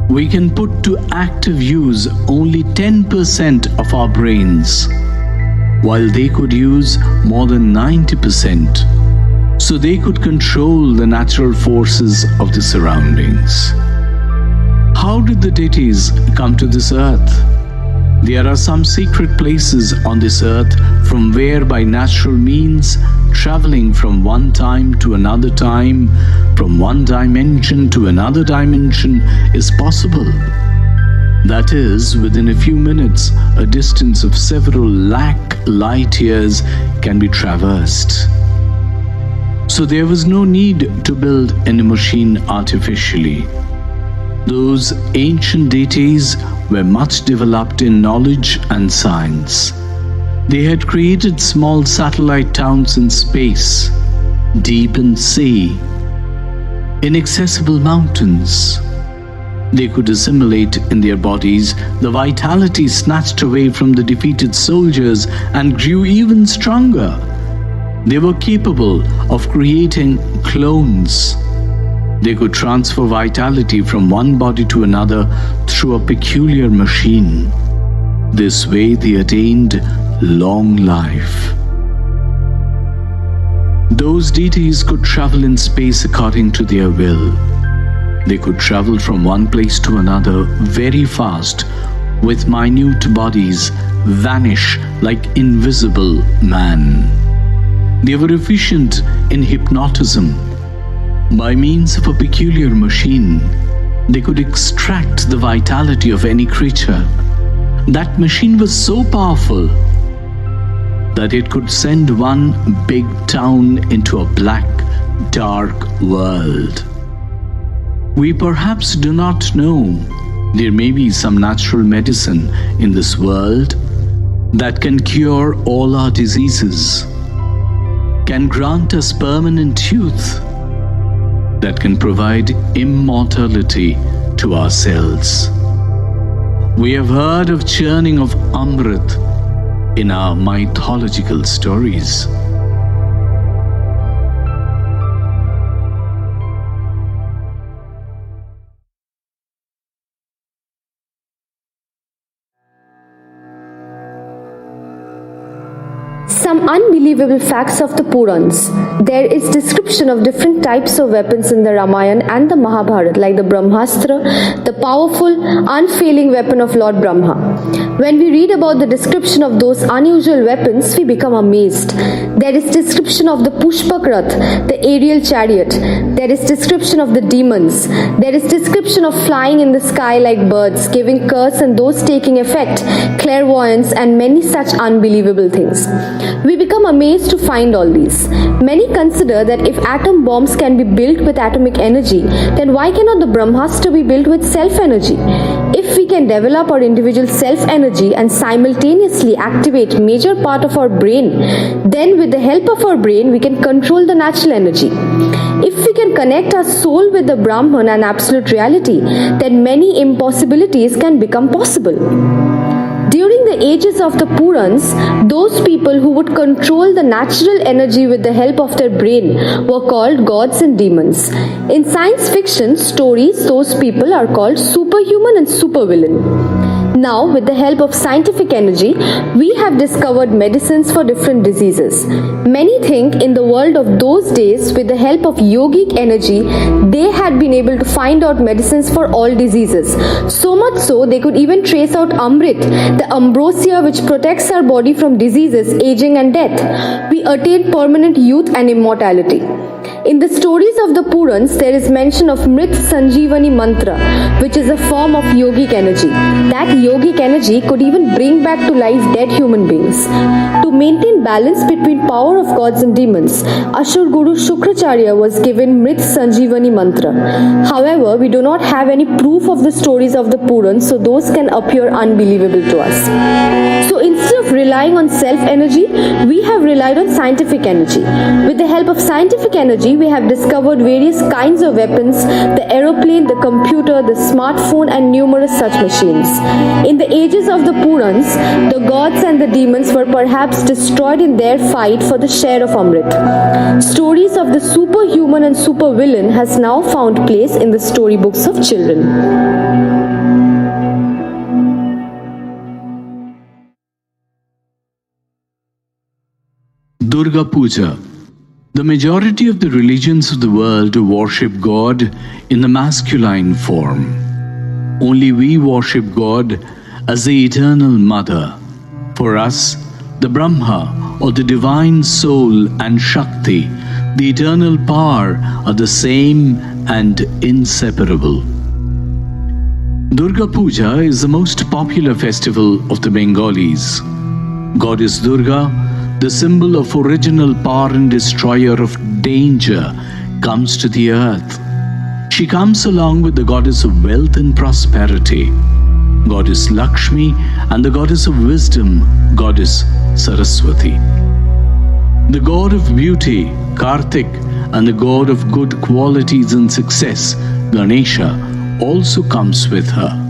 We can put to active use only 10% of our brains, while they could use more than 90%. So they could control the natural forces of the surroundings. How did the deities come to this earth? There are some secret places on this earth from where by natural means, traveling from one time to another time, from one dimension to another dimension is possible. That is, within a few minutes, a distance of several lakh light years can be traversed. So there was no need to build any machine artificially. Those ancient deities were much developed in knowledge and science. They had created small satellite towns in space, deep in sea, inaccessible mountains. They could assimilate in their bodies the vitality snatched away from the defeated soldiers and grew even stronger. They were capable of creating clones. They could transfer vitality from one body to another through a peculiar machine. This way they attained long life. Those deities could travel in space according to their will. They could travel from one place to another very fast, with minute bodies, vanish like invisible man. They were efficient in hypnotism. By means of a peculiar machine, they could extract the vitality of any creature. That machine was so powerful that it could send one big town into a black, dark world. We perhaps do not know there may be some natural medicine in this world that can cure all our diseases, can grant us permanent youth, that can provide immortality to our cells. We have heard of churning of Amrit in our mythological stories. Some unbelievable facts of the Purans. There is description of different types of weapons in the Ramayana and the Mahabharata, like the Brahmastra, the powerful, unfailing weapon of Lord Brahma. When we read about the description of those unusual weapons, we become amazed. There is description of the Pushpak Rath, the aerial chariot. There is description of the demons. There is description of flying in the sky like birds, giving curse and those taking effect, clairvoyance, and many such unbelievable things. We become amazed to find all these. Many consider that if atom bombs can be built with atomic energy, then why cannot the Brahmastra be built with self-energy? If we can develop our individual self-energy and simultaneously activate major part of our brain, then with the help of our brain, we can control the natural energy. If we can connect our soul with the Brahman and absolute reality, then many impossibilities can become possible. During the ages of the Purans, those people who would control the natural energy with the help of their brain were called gods and demons. In science fiction stories, those people are called superhuman and supervillain. Now, with the help of scientific energy, we have discovered medicines for different diseases. Many think in the world of those days, with the help of yogic energy, they had been able to find out medicines for all diseases. So much so, they could even trace out Amrit, the ambrosia which protects our body from diseases, aging and death. We attain permanent youth and immortality. In the stories of the Purans, there is mention of Mrit Sanjeevani Mantra, which is a form of yogic energy. That yogic energy could even bring back to life dead human beings. To maintain balance between power of gods and demons, Ashur Guru Shukracharya was given Mrit Sanjeevani Mantra. However, we do not have any proof of the stories of the Purans, so those can appear unbelievable to us. So instead of relying on self-energy, we have relied on scientific energy. With the help of scientific energy, we have discovered various kinds of weapons, the aeroplane, the computer, the smartphone, and numerous such machines. In the ages of the Purans, the gods and the demons were perhaps destroyed in their fight for the share of Amrit. Stories of the superhuman and supervillain has now found place in the storybooks of children. Durga Puja. The majority of the religions of the world worship God in the masculine form. Only we worship God as the eternal mother. For us, the Brahma or the divine soul and Shakti, the eternal power, are the same and inseparable. Durga Puja is the most popular festival of the Bengalis. Goddess Durga, the symbol of original power and destroyer of danger, comes to the earth. She comes along with the goddess of wealth and prosperity, goddess Lakshmi, and the goddess of wisdom, goddess Saraswati. The god of beauty, Kartik, and the god of good qualities and success, Ganesha, also comes with her.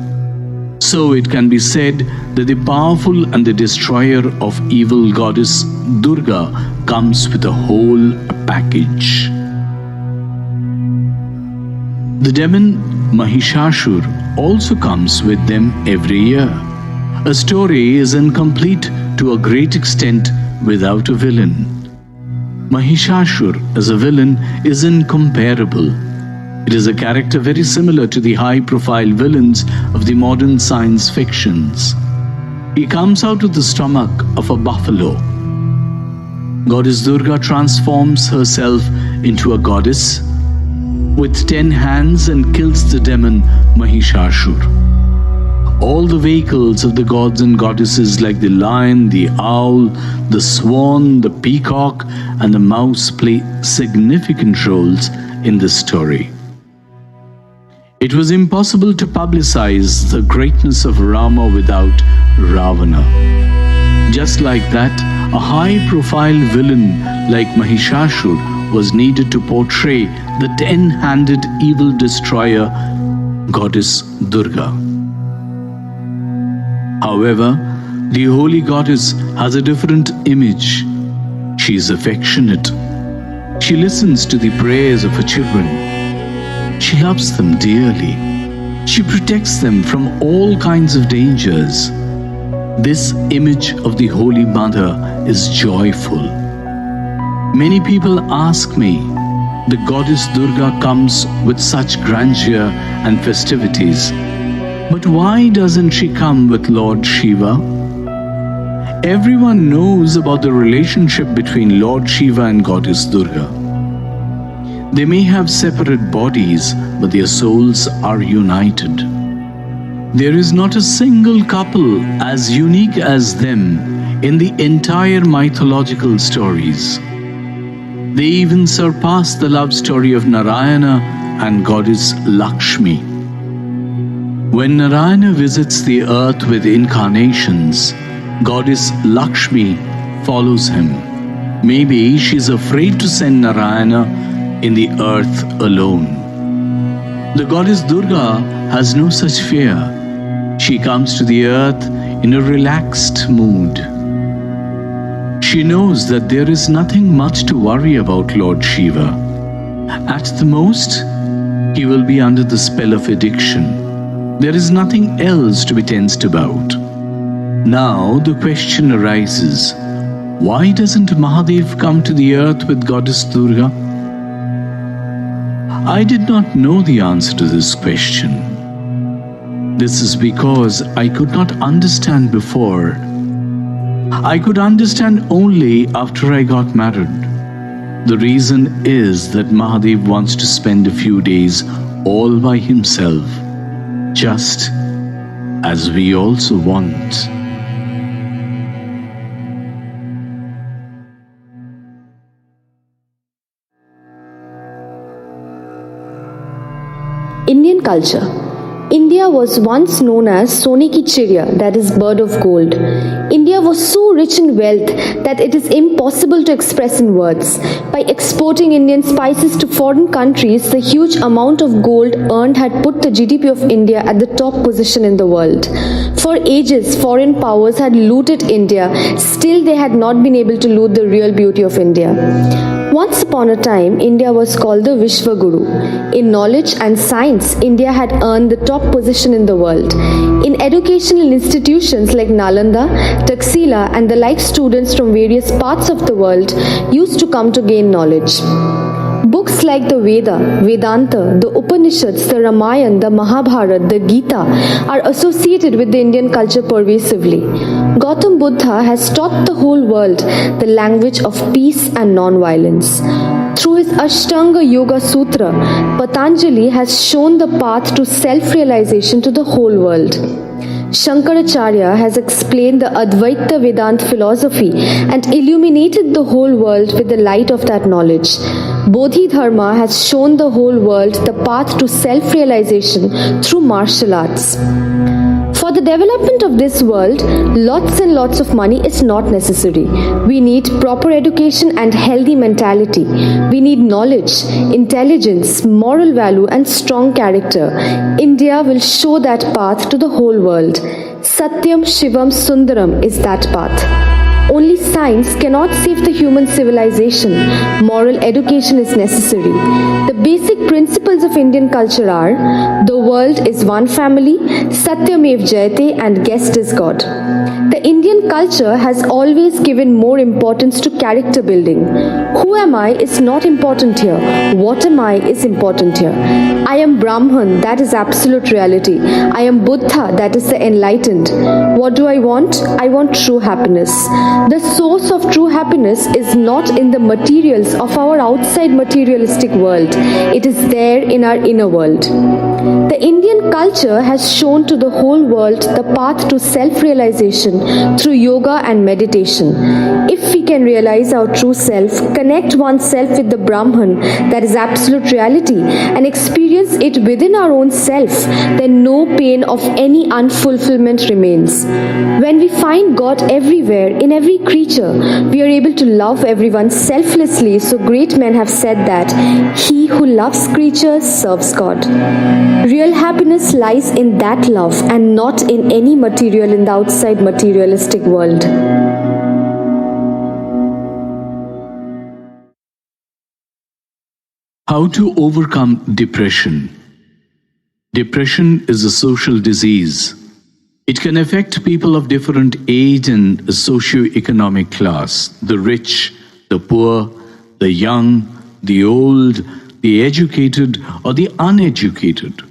So it can be said that the powerful and the destroyer of evil goddess Durga comes with a whole package. The demon Mahishashur also comes with them every year. A story is incomplete to a great extent without a villain. Mahishashur as a villain is incomparable. It is a character very similar to the high-profile villains of the modern science fictions. He comes out of the stomach of a buffalo. Goddess Durga transforms herself into a goddess with 10 hands and kills the demon Mahishashur. All the vehicles of the gods and goddesses like the lion, the owl, the swan, the peacock and the mouse play significant roles in this story. It was impossible to publicize the greatness of Rama without Ravana. Just like that, a high-profile villain like Mahishashur was needed to portray the 10-handed evil destroyer, Goddess Durga. However, the holy goddess has a different image. She is affectionate. She listens to the prayers of her children. She loves them dearly. She protects them from all kinds of dangers. This image of the Holy Mother is joyful. Many people ask me, the goddess Durga comes with such grandeur and festivities, but why doesn't she come with Lord Shiva? Everyone knows about the relationship between Lord Shiva and Goddess Durga. They may have separate bodies, but their souls are united. There is not a single couple as unique as them in the entire mythological stories. They even surpass the love story of Narayana and Goddess Lakshmi. When Narayana visits the earth with incarnations, Goddess Lakshmi follows him. Maybe she's afraid to send Narayana in the earth alone. The Goddess Durga has no such fear. She comes to the earth in a relaxed mood. She knows that there is nothing much to worry about Lord Shiva. At the most, he will be under the spell of addiction. There is nothing else to be tensed about. Now the question arises, why doesn't Mahadev come to the earth with Goddess Durga? I did not know the answer to this question. This is because I could not understand before. I could understand only after I got married. The reason is that Mahadev wants to spend a few days all by himself, just as we also want. Indian culture. India was once known as Sone ki Chiriya, that is bird of gold. India was so rich in wealth that it is impossible to express in words. By exporting Indian spices to foreign countries, the huge amount of gold earned had put the GDP of India at the top position in the world. For ages, foreign powers had looted India, still they had not been able to loot the real beauty of India. Once upon a time, India was called the Vishwaguru. In knowledge and science, India had earned the top position in the world. In educational institutions like Nalanda, Taxila and the like, students from various parts of the world used to come to gain knowledge. Books like the Veda, Vedanta, the Upanishads, the Ramayana, the Mahabharata, the Gita are associated with the Indian culture pervasively. Gautam Buddha has taught the whole world the language of peace and non-violence. Through his Ashtanga Yoga Sutra, Patanjali has shown the path to self-realization to the whole world. Shankaracharya has explained the Advaita Vedanta philosophy and illuminated the whole world with the light of that knowledge. Bodhidharma has shown the whole world the path to self-realization through martial arts. For the development of this world, lots and lots of money is not necessary. We need proper education and healthy mentality. We need knowledge, intelligence, moral value and strong character. India will show that path to the whole world. Satyam Shivam Sundaram is that path. Only science cannot save the human civilization. Moral education is necessary. The basic principles of Indian culture are: the world is one family, Satyamev Jayate, and guest is God. The Indian culture has always given more importance to character building. Who am I is not important here. What am I is important here. I am Brahman, that is absolute reality. I am Buddha, that is the enlightened. What do I want? I want true happiness. The source of true happiness is not in the materials of our outside materialistic world. It is there in our inner world. The Indian culture has shown to the whole world the path to self-realization through yoga and meditation. If we can realize our true self, connect oneself with the Brahman, that is absolute reality, and experience it within our own self, then no pain of any unfulfillment remains. When we find God everywhere, in every creature, we are able to love everyone selflessly. So great men have said that he who loves creatures serves God. Real happiness lies in that love and not in any material in the outside materialistic world. How to overcome depression? Depression is a social disease. It can affect people of different age and socio-economic class, the rich, the poor, the young, the old, the educated, or the uneducated.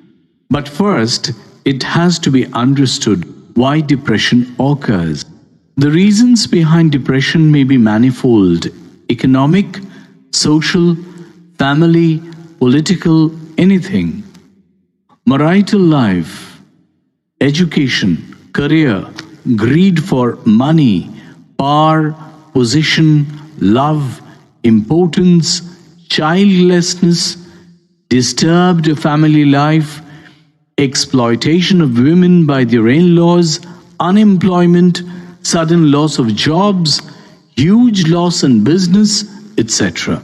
But first, it has to be understood why depression occurs. The reasons behind depression may be manifold: economic, social, family, political, anything. Marital life, education, career, greed for money, power, position, love, importance, childlessness, disturbed family life, exploitation of women by their in-laws, unemployment, sudden loss of jobs, huge loss in business, etc.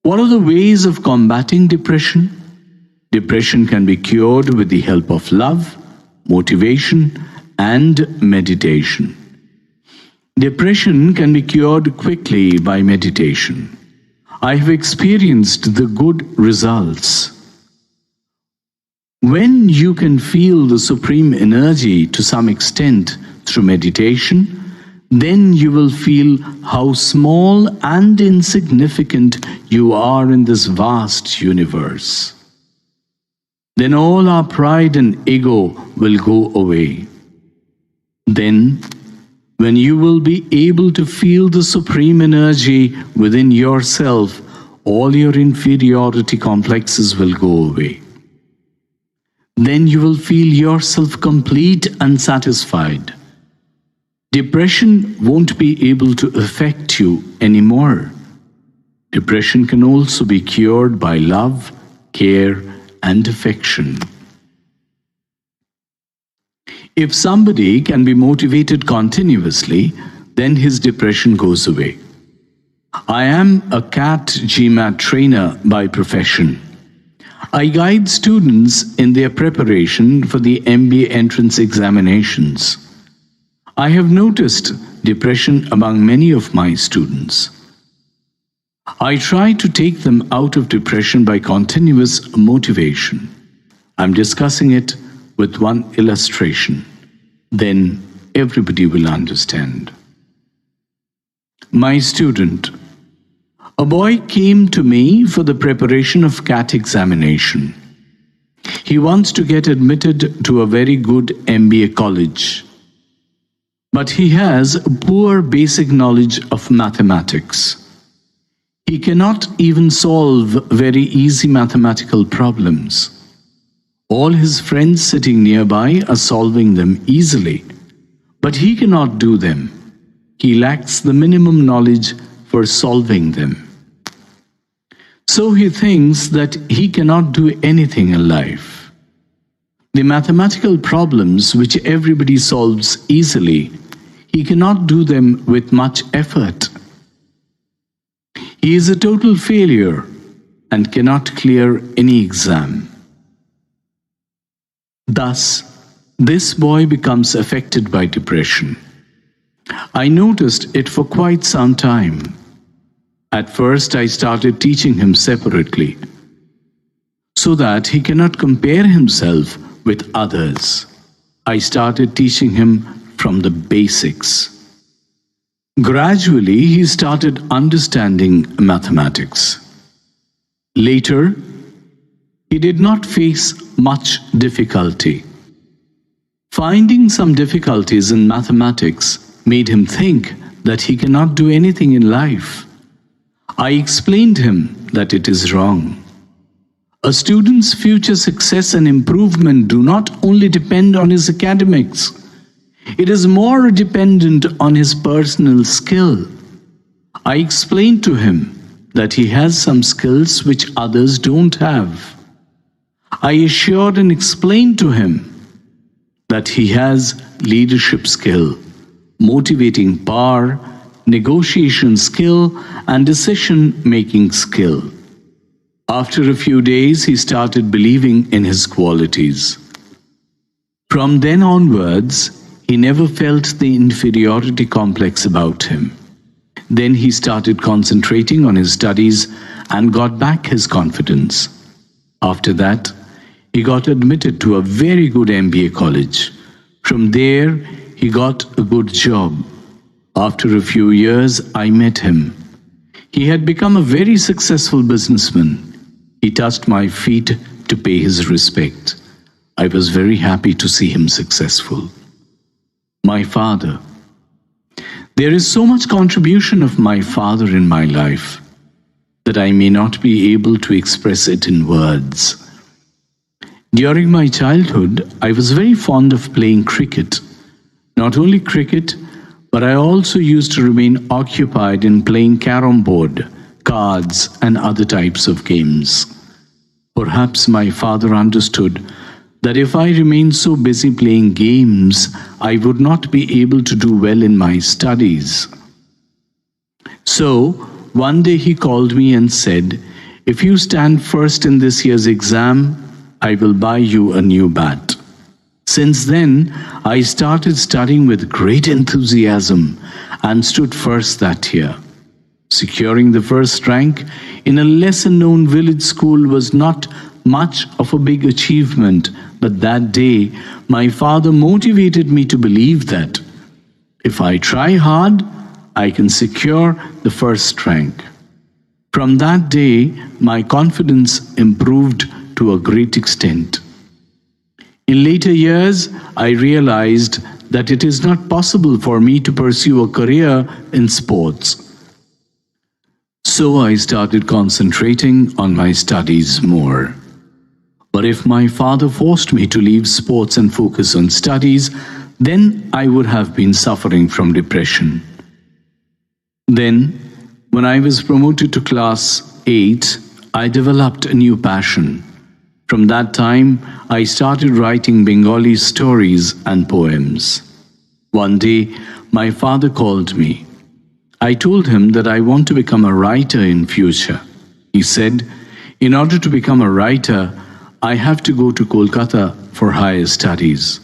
What are the ways of combating depression? Depression can be cured with the help of love, motivation, and meditation. Depression can be cured quickly by meditation. I have experienced the good results. When you can feel the supreme energy to some extent through meditation, then you will feel how small and insignificant you are in this vast universe. Then all our pride and ego will go away. Then, when you will be able to feel the supreme energy within yourself, all your inferiority complexes will go away. Then you will feel yourself complete and satisfied. Depression won't be able to affect you anymore. Depression can also be cured by love, care, and affection. If somebody can be motivated continuously, then his depression goes away. I am a CAT GMAT trainer by profession. I guide students in their preparation for the MBA entrance examinations. I have noticed depression among many of my students. I try to take them out of depression by continuous motivation. I'm discussing it with one illustration. Then everybody will understand. My student. A boy came to me for the preparation of CAT examination. He wants to get admitted to a very good MBA college. But he has poor basic knowledge of mathematics. He cannot even solve very easy mathematical problems. All his friends sitting nearby are solving them easily, but he cannot do them. He lacks the minimum knowledge for solving them. So he thinks that he cannot do anything in life. The mathematical problems which everybody solves easily, he cannot do them with much effort. He is a total failure and cannot clear any exam. Thus, this boy becomes affected by depression. I noticed it for quite some time. At first, I started teaching him separately, so that he cannot compare himself with others. I started teaching him from the basics. Gradually, he started understanding mathematics. Later, he did not face much difficulty. Finding some difficulties in mathematics made him think that he cannot do anything in life. I explained him that it is wrong. A student's future success and improvement do not only depend on his academics. It is more dependent on his personal skill. I explained to him that he has some skills which others don't have. I assured and explained to him that he has leadership skill, motivating power, negotiation skill, and decision-making skill. After a few days, he started believing in his qualities. From then onwards, he never felt the inferiority complex about him. Then he started concentrating on his studies and got back his confidence. After that, he got admitted to a very good MBA college. From there, he got a good job. After a few years, I met him. He had become a very successful businessman. He touched my feet to pay his respect. I was very happy to see him successful. My father. There is so much contribution of my father in my life that I may not be able to express it in words. During my childhood, I was very fond of playing cricket. Not only cricket, but I also used to remain occupied in playing carom board, cards, and other types of games. Perhaps my father understood that if I remained so busy playing games, I would not be able to do well in my studies. So, one day he called me and said, "If you stand first in this year's exam, I will buy you a new bat." Since then, I started studying with great enthusiasm and stood first that year. Securing the first rank in a lesser-known village school was not much of a big achievement, but that day my father motivated me to believe that if I try hard, I can secure the first rank. From that day, my confidence improved to a great extent. In later years, I realized that it is not possible for me to pursue a career in sports. So I started concentrating on my studies more. But if my father forced me to leave sports and focus on studies, then I would have been suffering from depression. Then, when I was promoted to class 8, I developed a new passion. From that time, I started writing Bengali stories and poems. One day, my father called me. I told him that I want to become a writer in future. He said, "In order to become a writer, I have to go to Kolkata for higher studies.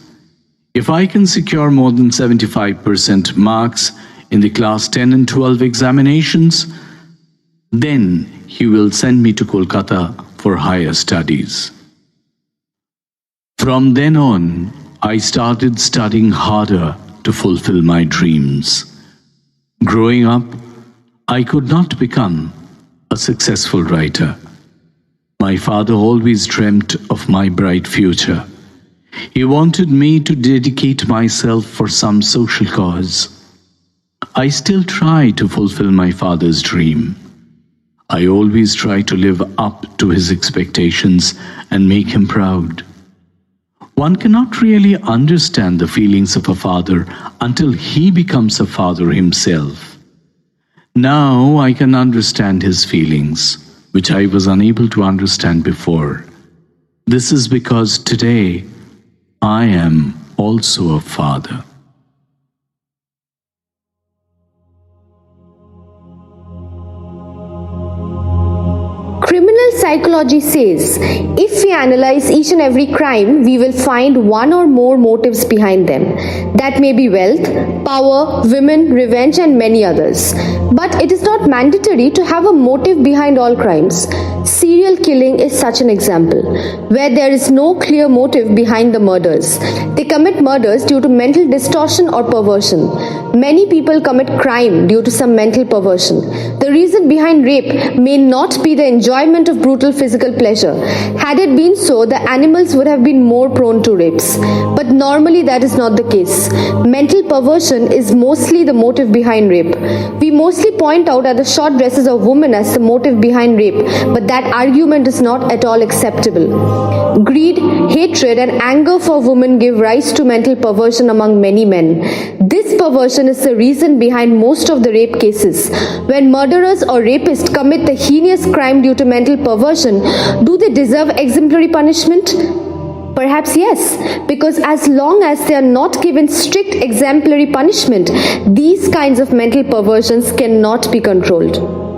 If I can secure more than 75% marks in the class 10 and 12 examinations, then he will send me to Kolkata for higher studies." From then on, I started studying harder to fulfill my dreams. Growing up, I could not become a successful writer. My father always dreamt of my bright future. He wanted me to dedicate myself for some social cause. I still try to fulfill my father's dream. I always try to live up to his expectations and make him proud. One cannot really understand the feelings of a father until he becomes a father himself. Now I can understand his feelings, which I was unable to understand before. This is because today I am also a father. Criminal psychology says if we analyze each and every crime, we will find one or more motives behind them. That may be wealth, power, women, revenge, and many others. But it is not mandatory to have a motive behind all crimes. Serial killing is such an example, where there is no clear motive behind the murders. They commit murders due to mental distortion or perversion. Many people commit crime due to some mental perversion. The reason behind rape may not be the enjoyment of brutal physical pleasure. Had it been so, the animals would have been more prone to rapes. But normally that is not the case. Mental perversion is mostly the motive behind rape. We mostly point out at the short dresses of women as the motive behind rape, but that argument is not at all acceptable. Greed, hatred, and anger for women give rise to mental perversion among many men. This perversion is the reason behind most of the rape cases. When murderers or rapists commit the heinous crime due to mental perversion, do they deserve exemplary punishment? Perhaps yes, because as long as they are not given strict exemplary punishment, these kinds of mental perversions cannot be controlled.